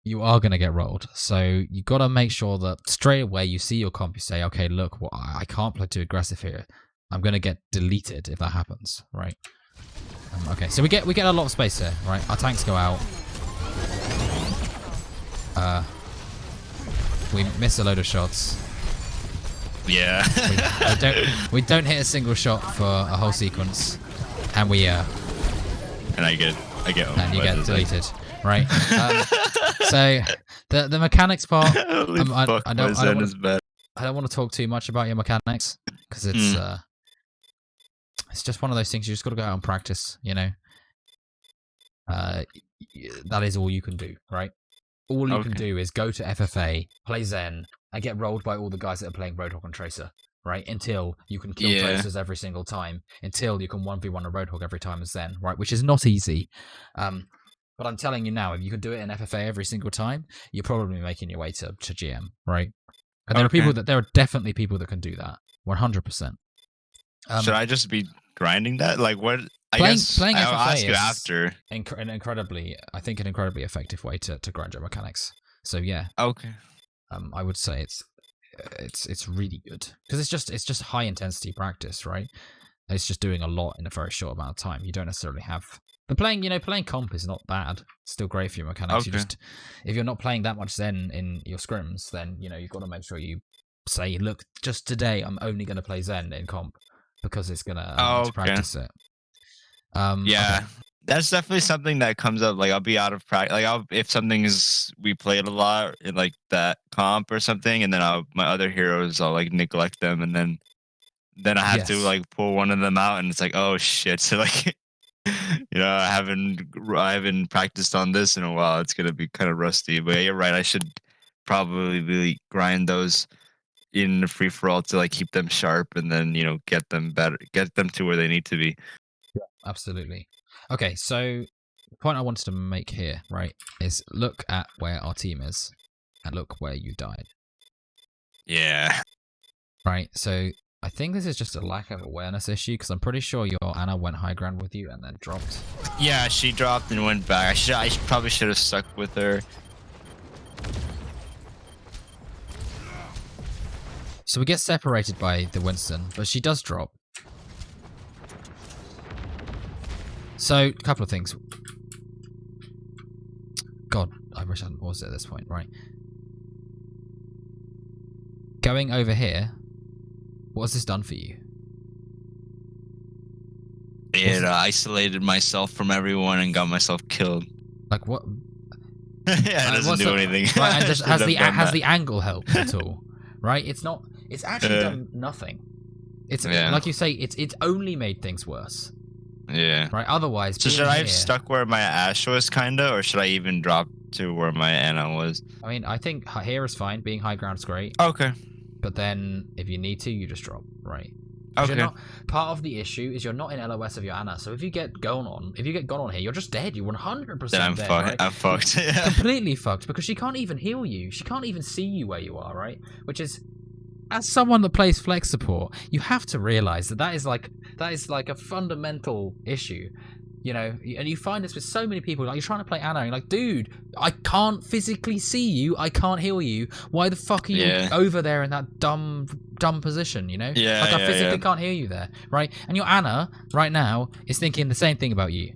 You are going to get rolled. So you got to make sure that straight away you see your comp, you say, okay, look, well, I can't play too aggressive here. I'm going to get deleted if that happens, right? Okay, so we get a lot of space here, right? Our tanks go out. We miss a load of shots. Yeah. we don't hit a single shot for a whole sequence, and we and I get and you get deleted. Right. So the mechanics part, I don't want to talk too much about your mechanics because it's just one of those things you just got to go out and practice. You know, that is all you can do, right? All you can do is go to FFA, play Zen, and get rolled by all the guys that are playing Roadhog and Tracer, right? Until you can kill Tracers every single time, until you can 1v1 a Roadhog every time as Zen, right? Which is not easy. But I'm telling you now, if you could do it in FFA every single time, you're probably making your way to GM, right? And there are definitely people that can do that, 100%. Should I just be grinding that? Like what? Playing I'll FFA ask you after. an incredibly effective way to grind your mechanics. So yeah. Okay. I would say it's really good because it's just high intensity practice, right? It's just doing a lot in a very short amount of time. You don't necessarily have. But playing comp is not bad. It's still great for your mechanics. Okay. If you're not playing that much Zen in your scrims, then you've got to make sure you say, look, just today I'm only going to play Zen in comp because it's gonna practice it. That's definitely something that comes up. Like I'll be out of practice. Like if something is we played a lot in like that comp or something, and then my other heroes I'll like neglect them, and then I have to like pull one of them out, and it's like, oh shit. So like. I haven't practiced on this in a while. It's gonna be kind of rusty. But yeah, you're right. I should probably really grind those in the free for all to like keep them sharp, and then get them better, get them to where they need to be. Yeah, absolutely. Okay, so the point I wanted to make here, right, is look at where our team is, and look where you died. Yeah. Right. So. I think this is just a lack of awareness issue because I'm pretty sure your Ana went high ground with you and then dropped. Yeah, she dropped and went back. I probably should have stuck with her. So we get separated by the Winston, but she does drop. So, a couple of things. God, I wish I hadn't paused it at this point, right? going over here, what has this done for you? It isolated myself from everyone and got myself killed. Like what? Yeah, it doesn't do anything. Right, and has Shouldn't the angle helped at all? Right, it's not. It's actually done nothing. It's like you say. It's only made things worse. Yeah. Right. Otherwise, So should I have stuck where my Ashe was, kinda, or should I even drop to where my Ana was? I mean, I think here is fine. Being high ground is great. Okay. But then, if you need to, you just drop. Right. Okay. Part of the issue is you're not in LOS of your Ana. So if you get gone on here, you're just dead. You're 100% Then I'm dead. fucked. Right? I'm fucked. Yeah. Completely fucked because she can't even heal you. She can't even see you where you are. Right. Which is. As someone that plays flex support, you have to realize that is like a fundamental issue, you know. And you find this with so many people. Like you're trying to play Ana, and you're like, dude, I can't physically see you. I can't heal you. Why the fuck are you over there in that dumb position? You know, Yeah. Like I physically can't heal you there, right? And your Ana right now is thinking the same thing about you.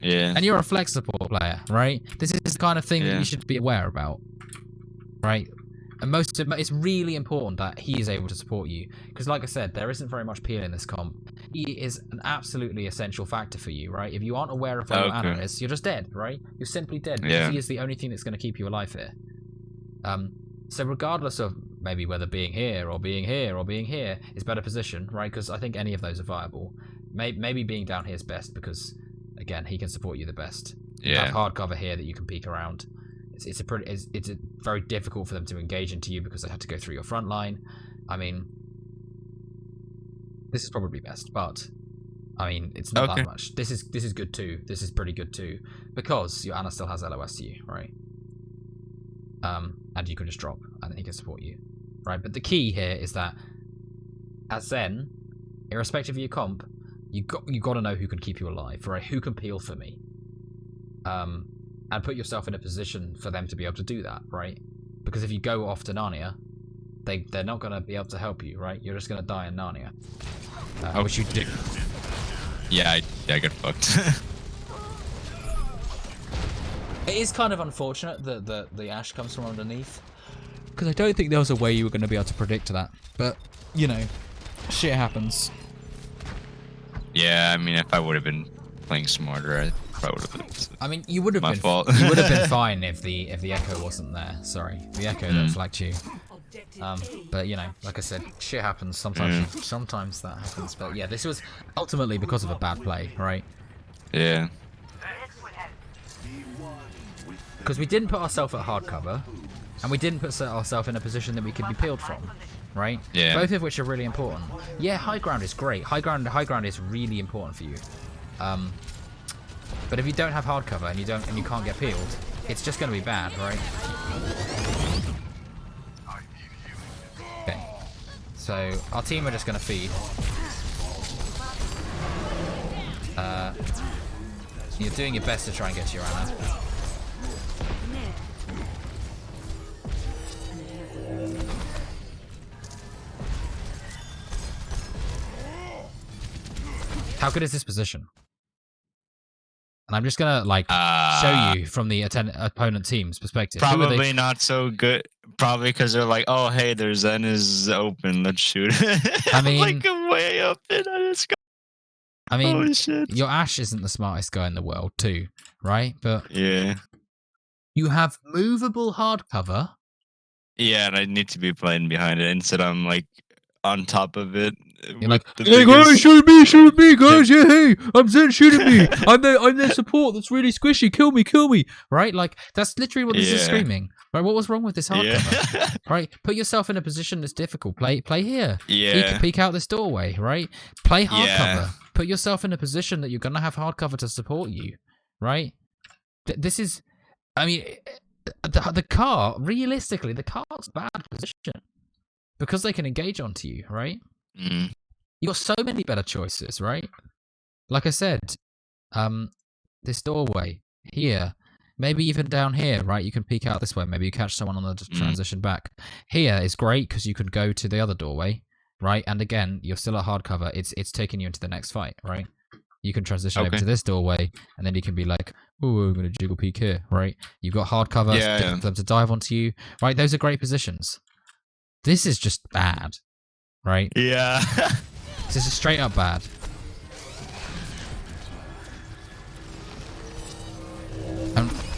Yeah. And you're a flex support player, right? This is the kind of thing that you should be aware about, right? And it's really important that he is able to support you. Because like I said, there isn't very much peel in this comp. He is an absolutely essential factor for you, right? If you aren't aware of where your Ana is, you're just dead, right? You're simply dead because he is the only thing that's going to keep you alive here. So regardless of maybe whether being here or being here or being here is better position, right? Because I think any of those are viable. Maybe being down here is best because, again, he can support you the best. You have hard cover here that you can peek around. It's very difficult for them to engage into you because they have to go through your front line. I mean, this is probably best, but I mean, it's not that much. This is good too. This is pretty good too because your Ana still has LOS to you, right? And you can just drop, and then he can support you, right? But the key here is that as Zen, irrespective of your comp, you got to know who can keep you alive, right? Who can peel for me? And put yourself in a position for them to be able to do that, right? Because if you go off to Narnia, they're not going to be able to help you, right? You're just going to die in Narnia. Which you do. Yeah, I got fucked. It is kind of unfortunate that the Ashe comes from underneath. Because I don't think there was a way you were going to be able to predict that. But, you know, shit happens. Yeah, I mean, if I would have been playing smarter, I probably would have been. I mean, you would have been. Fault. You would have been fine if the echo wasn't there. Sorry, the echo that flagged you. But you know, like I said, shit happens sometimes. Sometimes that happens. But yeah, this was ultimately because of a bad play, right? Yeah. Because we didn't put ourselves at hard cover, and we didn't put ourselves in a position that we could be peeled from, right? Yeah. Both of which are really important. Yeah, high ground is great. High ground is really important for you. But if you don't have hard cover and you can't get peeled, it's just going to be bad, right? Okay. So our team are just going to feed. You're doing your best to try and get to your Ana. How good is this position? And I'm just gonna show you from the opponent team's perspective. Probably not so good. Probably because they're like, oh hey, their Zen is open. Let's shoot. I mean, like way up in the sky. I mean, holy shit. Your Ashe isn't the smartest guy in the world, too, right? But yeah, you have movable hard cover. Yeah, and I need to be playing behind it instead. I'm like on top of it. You're like, hey guys, shoot me, guys! Yeah, hey, I'm Zen, shooting me. I'm their support. That's really squishy. Kill me, right? Like that's literally what this is screaming. Right? What was wrong with this hard cover? Right? Put yourself in a position that's difficult. Play here. Yeah. Peek out this doorway. Right? Play hard cover. Put yourself in a position that you're gonna have hard cover to support you. Right? This is, I mean, the car. Realistically, the car's bad position because they can engage onto you. Right? Mm. You got so many better choices, right? Like I said, this doorway here, maybe even down here, right? You can peek out this way. Maybe you catch someone on the transition back. Here is great because you can go to the other doorway, right? And again, you're still at hard cover. It's taking you into the next fight, right? You can transition over to this doorway, and then you can be like, "Oh, I'm gonna jiggle peek here," right? You've got hard cover for them to dive onto you, right? Those are great positions. This is just bad, right? Yeah. This is straight up bad.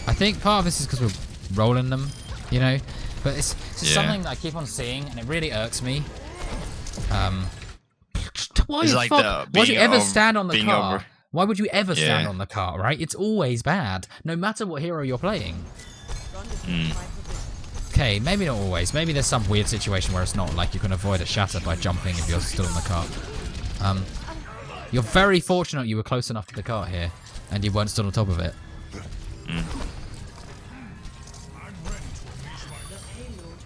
I think part of this is because we're rolling them, you know? But it's something that I keep on seeing, and it really irks me. Why It's the like fuck? the Why would you ever being stand on the being car? over- Why would you ever stand Yeah. on the car, right? It's always bad, no matter what hero you're playing. Okay, maybe not always. Maybe there's some weird situation where it's not, like you can avoid a shatter by jumping if you're still in the car. You're very fortunate you were close enough to the cart here, and you weren't still on top of it.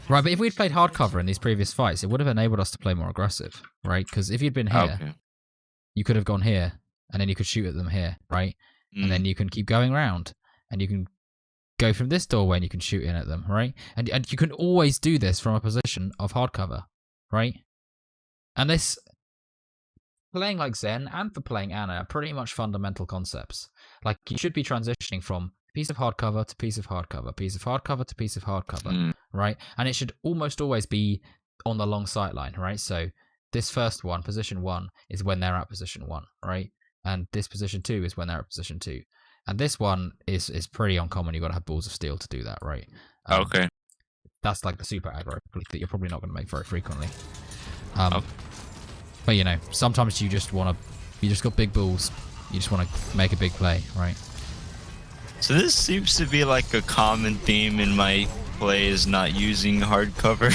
Right, but if we'd played hardcover in these previous fights, it would have enabled us to play more aggressive, right? Because if you'd been here, Okay. you could have gone here, and then you could shoot at them here, right? And then you can keep going round, and you can go from this doorway and you can shoot in at them, right? And you can always do this from a position of hardcover, right? And this, playing like Zen and for playing Anna, are pretty much fundamental concepts. Like, you should be transitioning from piece of hardcover to piece of hardcover, piece of hardcover to piece of hardcover, right? And it should almost always be on the long sight line, right? So this first one, position 1, is when they're at position 1, right? And this position 2 is when they're at position 2. And this one is pretty uncommon. You've got to have balls of steel to do that, right? Okay. That's like the super aggro that you're probably not going to make very frequently. Okay. But you know, sometimes you just got big balls. You just want to make a big play, right? So this seems to be like a common theme in my play, is not using hardcover.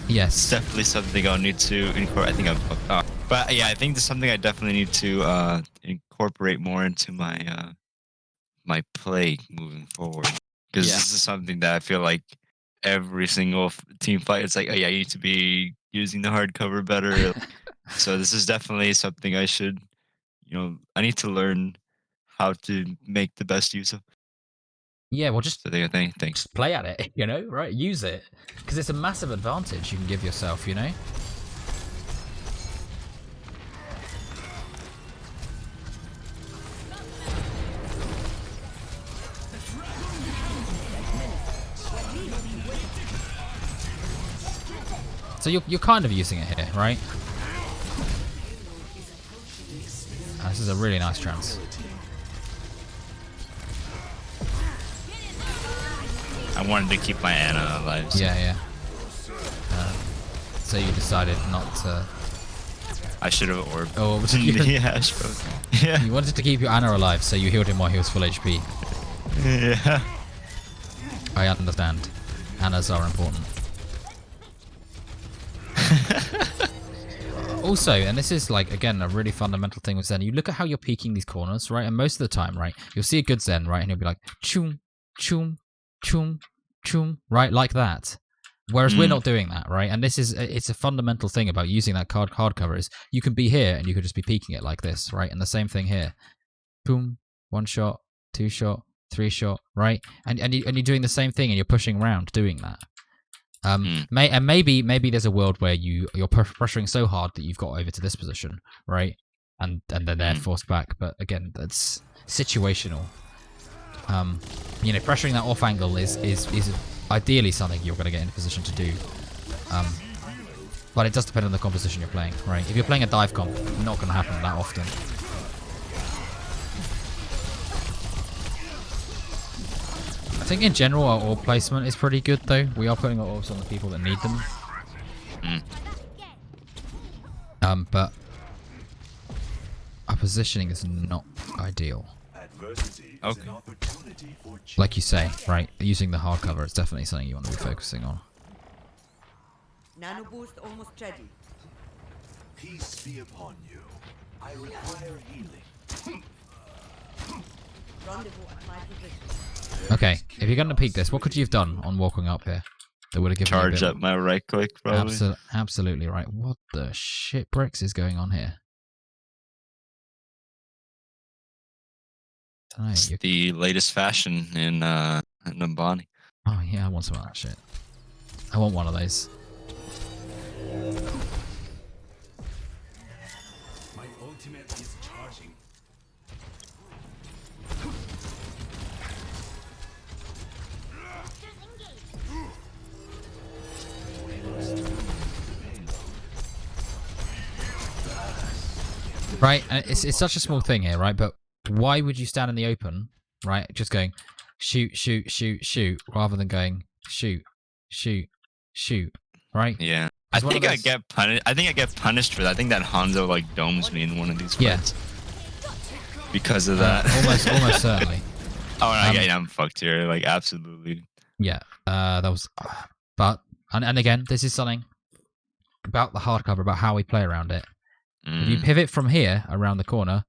Yes. It's definitely something I'll need to incorporate. I think I'm fucked up. But yeah, I think this is something I definitely need to incorporate more into my my play moving forward. Because this is something that I feel like every single team fight, it's like, oh yeah, you need to be using the hardcover better. So this is definitely something I should, I need to learn how to make the best use of. Yeah, well, just So thanks. just play at it, you know, right? Use it, because it's a massive advantage you can give yourself, you know. So you're kind of using it here, right? This is a really nice trance. I wanted to keep my Anna alive. So Yeah. So you decided not to. I should have orbed. Oh, Yeah. Yeah. You wanted to keep your Anna alive, so you healed him while he was full HP. Yeah. I understand. Annas are important. Also, and this is like, again, a really fundamental thing with Zen, you look at how you're peeking these corners, right? And most of the time, right, you'll see a good Zen, right? And he'll be like, choom, choom, choom, choom, right? Like that. Whereas we're not doing that, right? And it's a fundamental thing about using that hardcover is you can be here and you could just be peeking it like this, right? And the same thing here. Boom, 1 shot, 2 shot, 3 shot, right? And you're doing the same thing and you're pushing around doing that. Maybe there's a world where you're pressuring so hard that you've got over to this position, right? And then they're forced back. But again, that's situational. Pressuring that off angle is ideally something you're going to get in a position to do. But it does depend on the composition you're playing, right? If you're playing a dive comp, not going to happen that often. I think in general our orb placement is pretty good though. We are putting our orbs on the people that need them. But our positioning is not ideal. Okay. Like you say, right? Using the hardcover is definitely something you want to be focusing on. Nano boost almost ready. Peace be upon you. I require healing. Rendezvous at my position. Okay, if you're going to peek this, what could you have done on walking up here? That would have given Charge you a up my right click, probably. Absolutely right. What the shit bricks is going on here? It's the latest fashion in Numbani. Oh yeah, I want some of that shit. I want one of those. My ultimate is charging. Right, and it's such a small thing here, right? But why would you stand in the open, right? Just going shoot, shoot, shoot, shoot, rather than going shoot, shoot, shoot, right? Yeah. I It's one of think I those- get punished. I think I get punished for that. I think that Hanzo like domes me in one of these Yeah. fights because of that. almost certainly. Oh, no, Um, yeah, I'm fucked here. Like, absolutely. Yeah, that was, but and again, this is something about the hardcover, about how we play around it. If you Mm. pivot from here around the corner,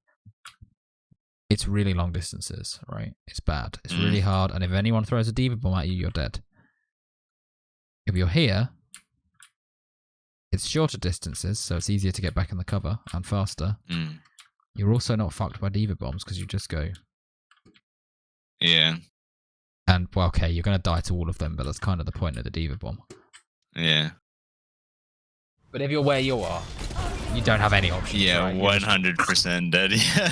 it's really long distances, right? It's bad. It's really hard, and if anyone throws a diva bomb at you, you're dead. If you're here, it's shorter distances, so it's easier to get back in the cover and faster. Mm. You're also not fucked by diva bombs because you just go. Yeah. And well, okay, you're gonna die to all of them, but that's kind of the point of the diva bomb. Yeah. But if you're where you are, you don't have any options. Yeah, right? You're just- 100% dead. Yeah.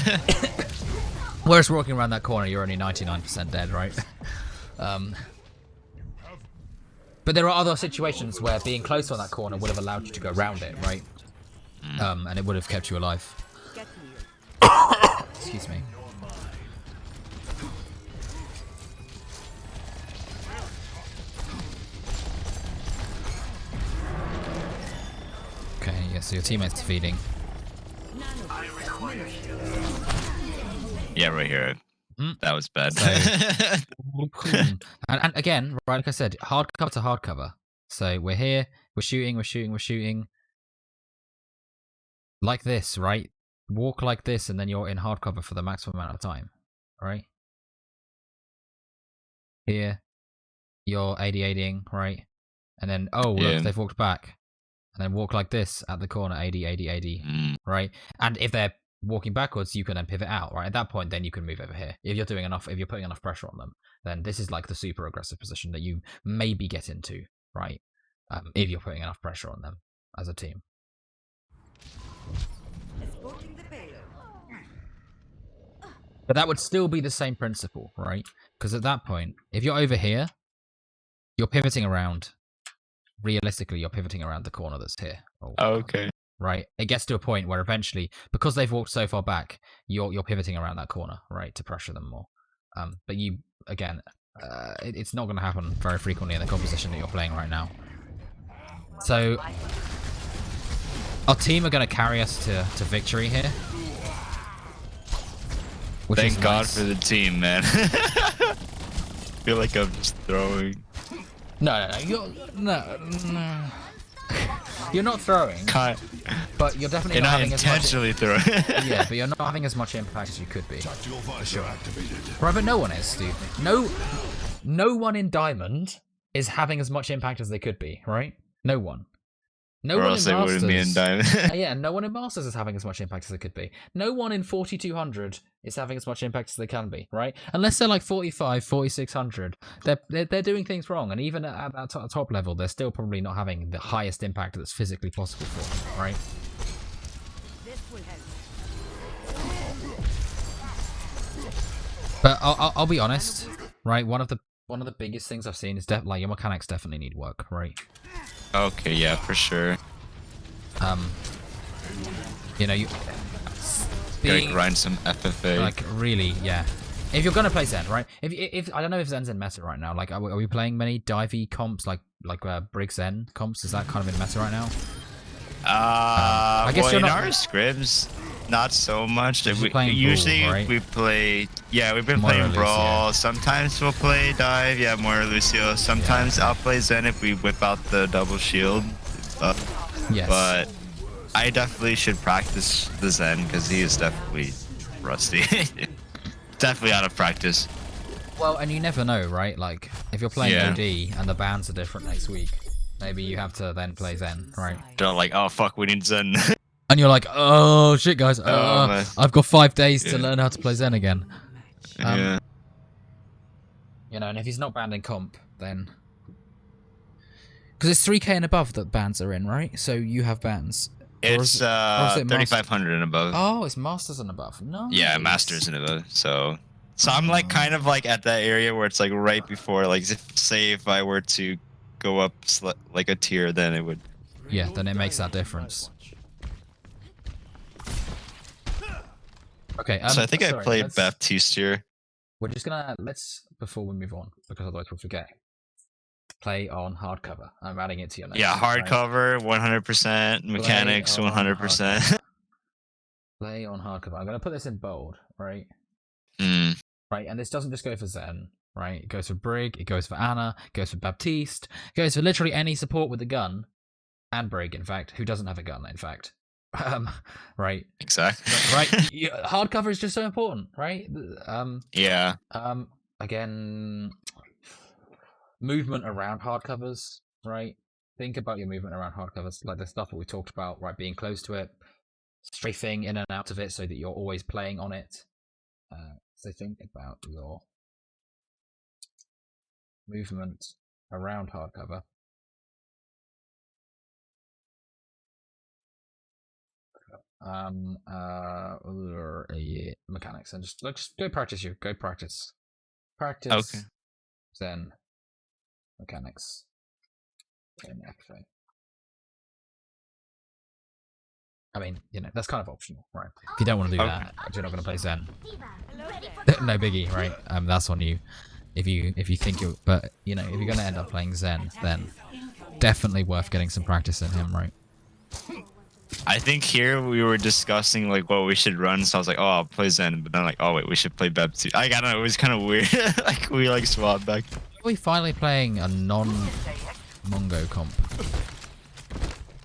Whereas walking around that corner, you're only 99% dead, right? But there are other situations where being close on that corner would have allowed you to go round it, right? And it would have kept you alive. Get here. Excuse me. Okay, yeah, so your teammate's feeding. Yeah, right here. Mm. That was bad. And again, right, like I said, hardcover to hardcover. So we're here, we're shooting. Like this, right? Walk like this, and then you're in hardcover for the maximum amount of time, right? Here, you're AD-ADing, right? And then, oh, look, Yeah. they've walked back. And then walk like this at the corner, AD, Mm. right? And if they're walking backwards, you can then pivot out, right? At that point, then you can move over here. If you're putting enough pressure on them, then this is like the super aggressive position that you maybe get into, right? If you're putting enough pressure on them as a team. Escorting the payload. But that would still be the same principle, right? Because at that point, if you're over here, you're pivoting around. Realistically, you're pivoting around the corner that's here. Okay. Right? It gets to a point where eventually, because they've walked so far back, you're pivoting around that corner, right, to pressure them more. But you, again, it's not going to happen very frequently in the composition that you're playing right now. So, our team are going to carry us to victory here. Which is Thank God nice. for the team, man. I feel like I'm just throwing. No, you're not throwing, but you're definitely You're not not having as much. intentionally throwing. Yeah, but you're not having as much impact as you could be. Tactical visor activated. Right, but no one is, dude. No one in Diamond is having as much impact as they could be, right? No one. No Or one else in they wouldn't be in Masters. Diamond. Yeah, no one in Masters is having as much impact as they could be. No one in 4200 is having as much impact as they can be, right? Unless they're like 45, 4600, they're doing things wrong, and even at that top level, they're still probably not having the highest impact that's physically possible for them, right? This will help. But I'll be honest, right? One of the biggest things I've seen is like your mechanics definitely need work, right? Okay, yeah, for sure. You know, you Gotta being grind some FFA. like really, yeah. If you're gonna play Zen, right? If I don't know if Zen's in meta right now. Like, are we playing many divey comps like Brig Zen comps? Is that kind of in meta right now? I guess well, you're in not- our scrims, not so much. You're just playing Usually Brawl, right? we play. Yeah, we've been Moira playing Brawl. Lucio. Sometimes we'll play Dive. Yeah, Moira Lucio. Sometimes I'll play Zen if we whip out the double shield. Yes. But I definitely should practice the Zen because he is definitely rusty. Definitely out of practice. Well, and you never know, right? Like, if you're playing Yeah. OD and the bans are different next week, maybe you have to then play Zen, right? They're like, oh fuck, we need Zen. And you're like, oh shit, guys, man. I've got 5 days to Yeah. learn how to play Zen again. Yeah. You know, and if he's not banned in comp, then because it's 3K and above that bans are in, right? So you have bans. Or It's is it Master- 3,500 and above. Oh, it's Masters and above. No. Yeah, Masters and above. So I'm like kind of like at that area where it's like right before, like say if I were to go up like a tier, then it would. Yeah, then it makes that difference. Okay. So I think I sorry, played let's- Baptiste here. We're just gonna before we move on, because otherwise we'll forget. Play on hardcover. I'm adding it to your notes. Yeah, right? hardcover, 100%. Mechanics, 100%. Play on hardcover. I'm gonna put this in bold, right? Mm, Right, and this doesn't just go for Zen, right? It goes for Brig, it goes for Anna, it goes for Baptiste, it goes for literally any support with a gun, and Brig, in fact, who doesn't have a gun, in fact. Right. exactly. Right. Hardcover is just so important, right? Yeah. Again, movement around hardcovers, right? Think about your movement around hardcovers, like the stuff that we talked about, right? Being close to it, strafing in and out of it so that you're always playing on it. So think about your movement around hardcover. Mechanics, and just go practice. Go practice. Practice. Okay. Then mechanics. In FA. I mean, that's kind of optional, right? If you don't want to do that, you're not going to play Zen. No biggie, right? That's on you. If you think you, but if you're going to end up playing Zen, then definitely worth getting some practice in him, right? I think here we were discussing like what we should run, so I was like, oh, I'll play Zen, but then like, oh wait, we should play Baptiste. I don't know, it was kind of weird. Like we like swapped back. Are we finally playing a non-Mongo comp?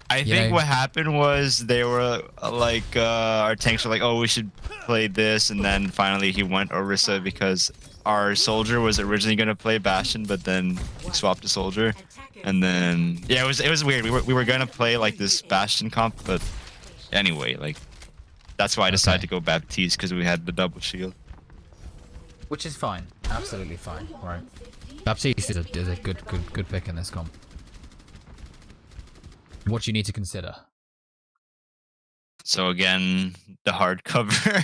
I think what happened was they were like, our tanks were like, oh, we should play this, and then finally he went Orisa because our soldier was originally gonna play Bastion, but then he swapped to soldier. And then yeah, it was weird. We were gonna play like this Bastion comp, but anyway, like that's why I decided to go Baptiste because we had the double shield. Which is fine, absolutely fine, right? Baptiste is a good pick in this comp. What you need to consider. So again, the hardcover.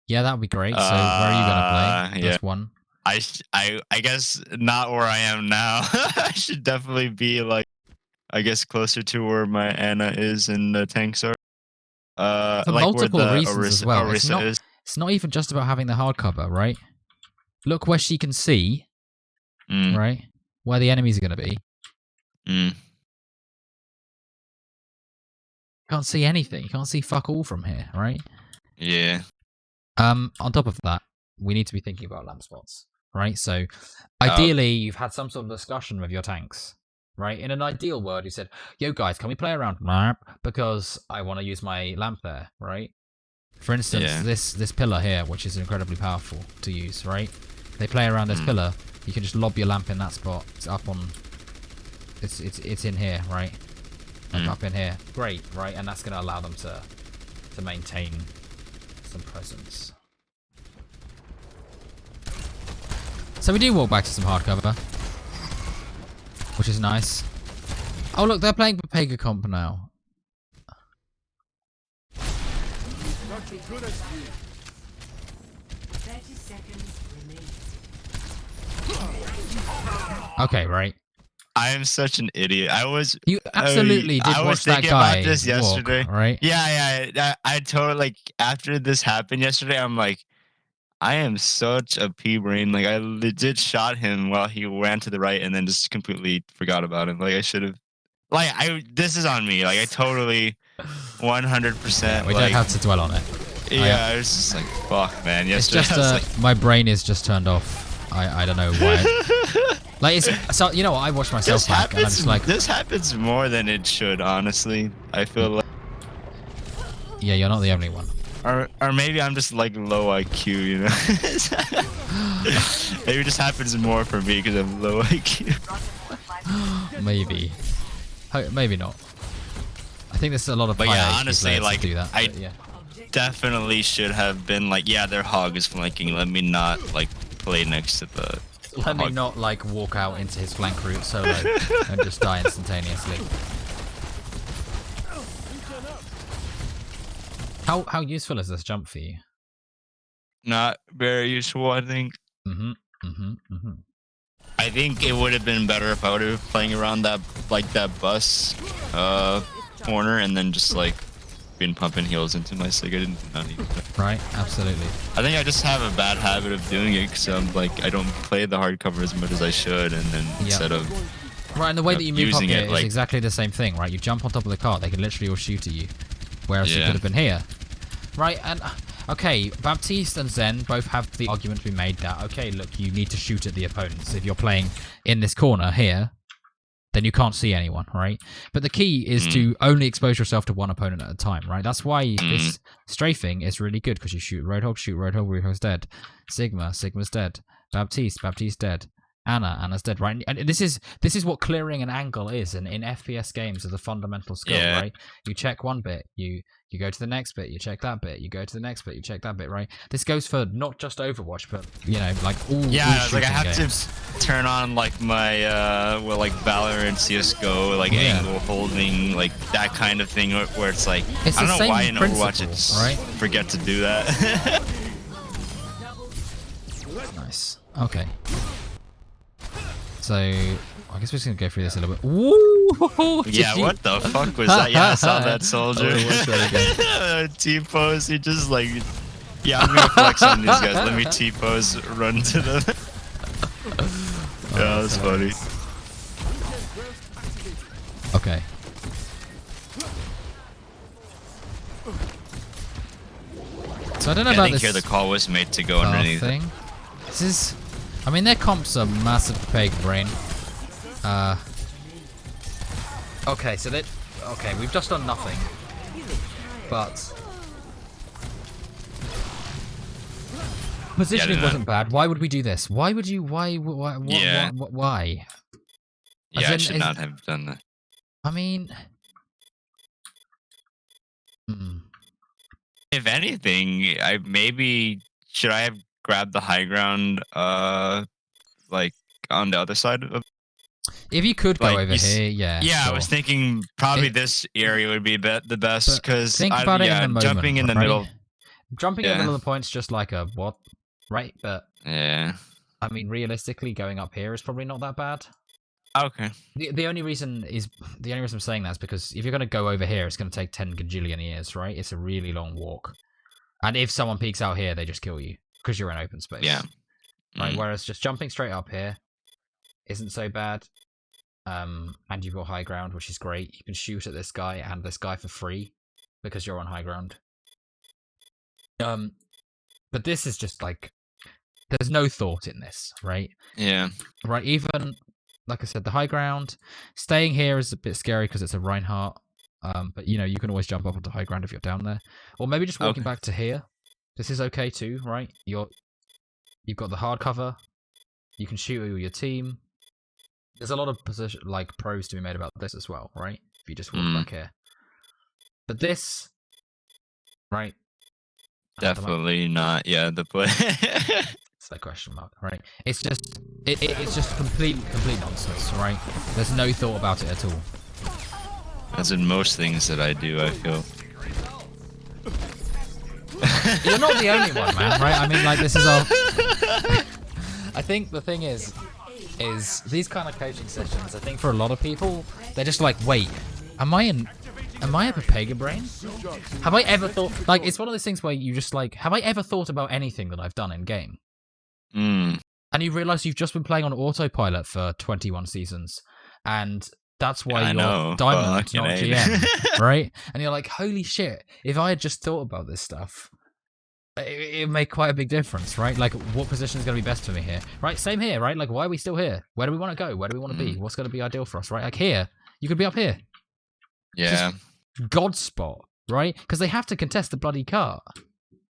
Yeah, that would be great. So where are you gonna play? Just one. I guess not where I am now. I should definitely be like, I guess closer to where my Anna is and the tanks are. For like multiple where the reasons as well. Orisa It's not even just about having the hardcover, right? Look where she can see, right? Where the enemies are going to be. Can't see anything. You can't see fuck all from here, right? Yeah. On top of that, we need to be thinking about lamp spots, right? So, ideally, you've had some sort of discussion with your tanks, right? In an ideal world, you said, "Yo, guys, can we play around map because I want to use my lamp there," right? For instance, this pillar here, which is incredibly powerful to use, right? They play around this pillar. You can just lob your lamp in that spot. It's up on. It's in here, right? Like up in here. Great, right? And that's going to allow them to maintain some presence. So we do walk back to some hardcover, which is nice. Oh look, they're playing Papega comp now. Not too good at you. 30 seconds remaining. Okay, right. I am such an idiot. You absolutely did watch that guy about this yesterday. walk, right? Yeah. I totally like after this happened yesterday. I'm like, I am such a pea brain. Like I legit shot him while he ran to the right, and then just completely forgot about him. Like I should have. Like this is on me. Like I totally, 100%. Yeah, we don't have to dwell on it. Yeah, I was just like, fuck, man. It's Yesterday, just my brain is just turned off. I don't know why. Like so you know what? I watched myself back, and I'm just like, this happens more than it should. Honestly, I feel like. Yeah, you're not the only one. Or maybe I'm just like low IQ, you know. Maybe it just happens more for me because I'm low IQ. Maybe not. I think there's a lot of. But yeah, honestly, like do that, I yeah. definitely should have been like, yeah, their hog is flanking. Let me not like play next to the. Let me not like walk out into his flank route solo and just die instantaneously. How useful is this jump for you? Not very useful, I think. I think it would have been better if I would have been playing around that bus corner and then just like been pumping heals into my Sig. I didn't need to. Right, absolutely. I think I just have a bad habit of doing it because I'm like I don't play the hard cover as much as I should, and then instead of Right, and the way that you move up using here it, is like- exactly the same thing, right? You jump on top of the cart, they can literally all shoot at you. Whereas you Yeah. could have been here. Right, and okay, Baptiste and Zen both have the argument to be made that, okay, look, you need to shoot at the opponents. If you're playing in this corner here, then you can't see anyone, right? But the key is to only expose yourself to one opponent at a time, right? That's why this strafing is really good, because you shoot Roadhog, dead. Sigma's dead. Baptiste dead. Anna's dead, right? And this is what clearing an angle is, and in FPS games is a fundamental skill, Yeah. right? You check one bit, you go to the next bit, you check that bit, you go to the next bit, you check that bit, right? This goes for not just Overwatch, but like all Yeah, it's like I shooting have games. to turn on like my like Valorant, CS:GO, like angle holding, like that kind of thing, where it's like It's I don't the know same why in Overwatch principle, it's right? forget to do that. Nice. Okay. So I guess we're just gonna go through this a little bit. Woo! Yeah, what the fuck was that? Yeah, I saw that soldier. I wanna watch that T-pose, he just like, yeah, I'm gonna flex on these guys. Let me T-pose, run to them. Yeah, that's funny. Okay. So I don't know I about think this here the call was made to go path underneath. thing. This is, I mean, their comps are massive peg brain. Okay, so we've just done nothing. But positioning wasn't bad. Why would we do this? Why would you? Why? Yeah. Why? Yeah, As I in, should is- not have done that. I mean, If anything, should I have grabbed the high ground, like on the other side of? if you could go Like, over here, yeah. Yeah, I sure. was thinking probably this area would be the best But because think about it in the moment, jumping in the right? middle. Jumping in the Yeah. middle of the point's just like a what, right? But Yeah. I mean, realistically, going up here is probably not that bad. Okay. The only reason I'm saying that is because if you're going to go over here, it's going to take 10 gajillion years, right? It's a really long walk, and if someone peeks out here, they just kill you because you're in open space. Yeah. Right. Whereas just jumping straight up here isn't so bad. And you've got high ground, which is great. You can shoot at this guy and this guy for free because you're on high ground. But this is just like, there's no thought in this, right? Yeah. Right, even, like I said, the high ground, staying here is a bit scary because it's a Reinhardt. But, you know, you can always jump up onto high ground if you're down there. Or maybe just walking back to here. This is okay too, right? You've got the hard cover. You can shoot with your team. There's a lot of pros to be made about this as well, right? If you just walk back here. But this, right? Definitely not. Yeah, the play. It's that question mark, right? It's just it's just complete nonsense, right? There's no thought about it at all. As in most things that I do, I feel. You're not the only one, man, right? I mean, like, this is our... I think the thing is these kind of coaching sessions, I think for a lot of people, they're just like, wait, am I a Pega brain? Have I ever thought... Like, it's one of those things where you just like, have I ever thought about anything that I've done in game? And you realise you've just been playing on autopilot for 21 seasons, and that's why you're Diamond, not GM, right? And you're like, holy shit, if I had just thought about this stuff, it would make quite a big difference, right? Like, what position is going to be best for me here, right? Same here, right? Like, why are we still here? Where do we want to go? Where do we want to be? What's going to be ideal for us, right? Like, here, you could be up here. Yeah. God spot, right? Because they have to contest the bloody cart.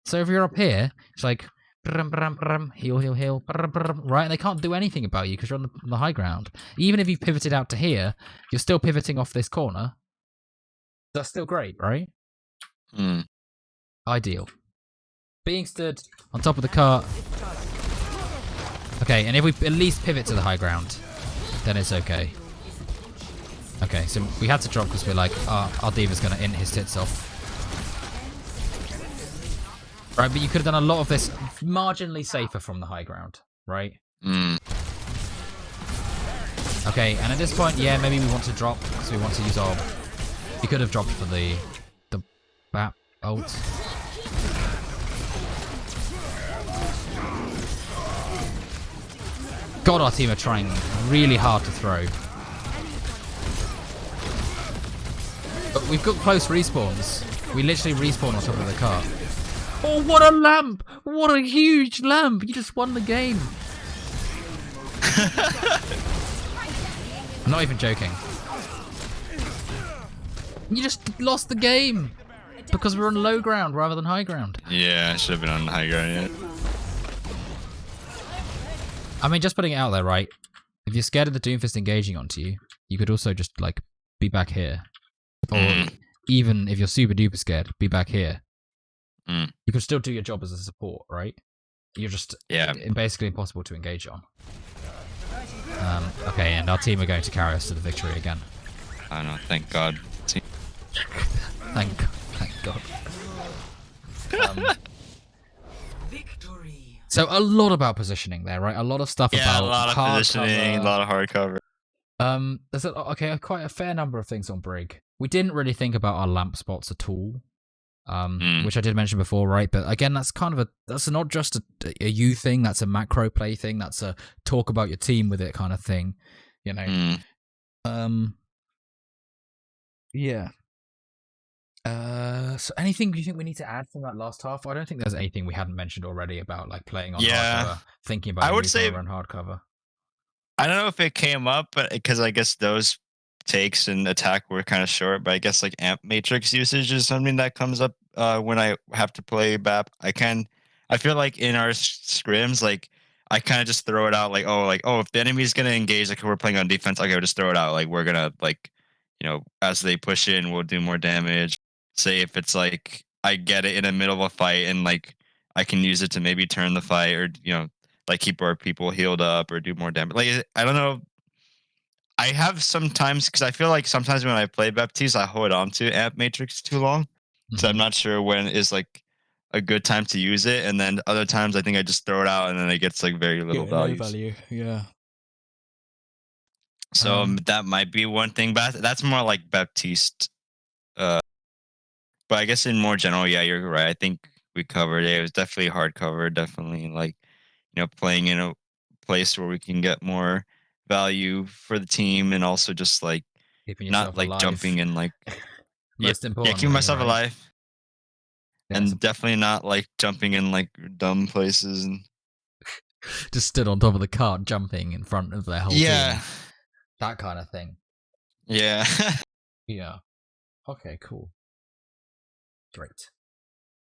So if you're up here, it's like, brum, brum, brum, heal, heal, heal, brum, brum, right? And they can't do anything about you because you're on the high ground. Even if you've pivoted out to here, you're still pivoting off this corner. That's still great, right? Ideal. Being stood on top of the cart. Okay, and if we at least pivot to the high ground, then it's okay. Okay, so we had to drop because we're like, our Diva's going to int his tits off. Right, but you could have done a lot of this marginally safer from the high ground, right? Okay, and at this point, yeah, maybe we want to drop because we want to use our... You could have dropped for the Bap ult. God, our team are trying really hard to throw. But we've got close respawns. We literally respawn on top of the cart. Oh, what a lamp! What a huge lamp! You just won the game. I'm not even joking. You just lost the game because we're on low ground rather than high ground. Yeah, I should have been on high ground yet. I mean, just putting it out there, right? If you're scared of the Doomfist engaging onto you, you could also just, like, be back here. Or even if you're super duper scared, be back here. You can still do your job as a support, right? You're just basically impossible to engage on. Okay, and our team are going to carry us to the victory again. I know, thank God. Thank God. Victory. So a lot about positioning there, right? A lot of stuff about a lot of hard positioning, cover. a lot of hard cover. There's quite a fair number of things on Brig. We didn't really think about our lamp spots at all, which I did mention before, right? But again, that's that's not just a you thing. That's a macro play thing. That's a talk about your team with it kind of thing, you know. Yeah. So anything you think we need to add from that last half? I don't think there's anything we hadn't mentioned already about like playing on hard cover, thinking about I would say run hard cover. I don't know if it came up, but because I guess those takes and attack were kind of short, but I guess like amp matrix usage is something that comes up when I have to play BAP. I feel like in our scrims, like I kind of just throw it out like, oh, if the enemy's gonna engage, like if we're playing on defense, okay, we'll just throw it out. Like we're gonna like, as they push in, we'll do more damage. Say if it's like I get it in the middle of a fight and like I can use it to maybe turn the fight or like keep our people healed up or do more damage. Like I don't know. I have sometimes because I feel like sometimes when I play Baptiste, I hold on to Amp Matrix too long, so I'm not sure when is like a good time to use it, and then other times I think I just throw it out and then it gets like very little value. Yeah. So that might be one thing, but that's more like Baptiste. But I guess in more general, yeah, you're right. I think we covered it. It was definitely hard cover. Definitely like playing in a place where we can get more value for the team and also just like Keeping not yourself like alive. jumping in like Most important. keeping myself alive. Yeah, and definitely not like jumping in like dumb places and just stood on top of the cart jumping in front of their whole team. That kind of thing. Yeah. Yeah. Okay, cool. Great.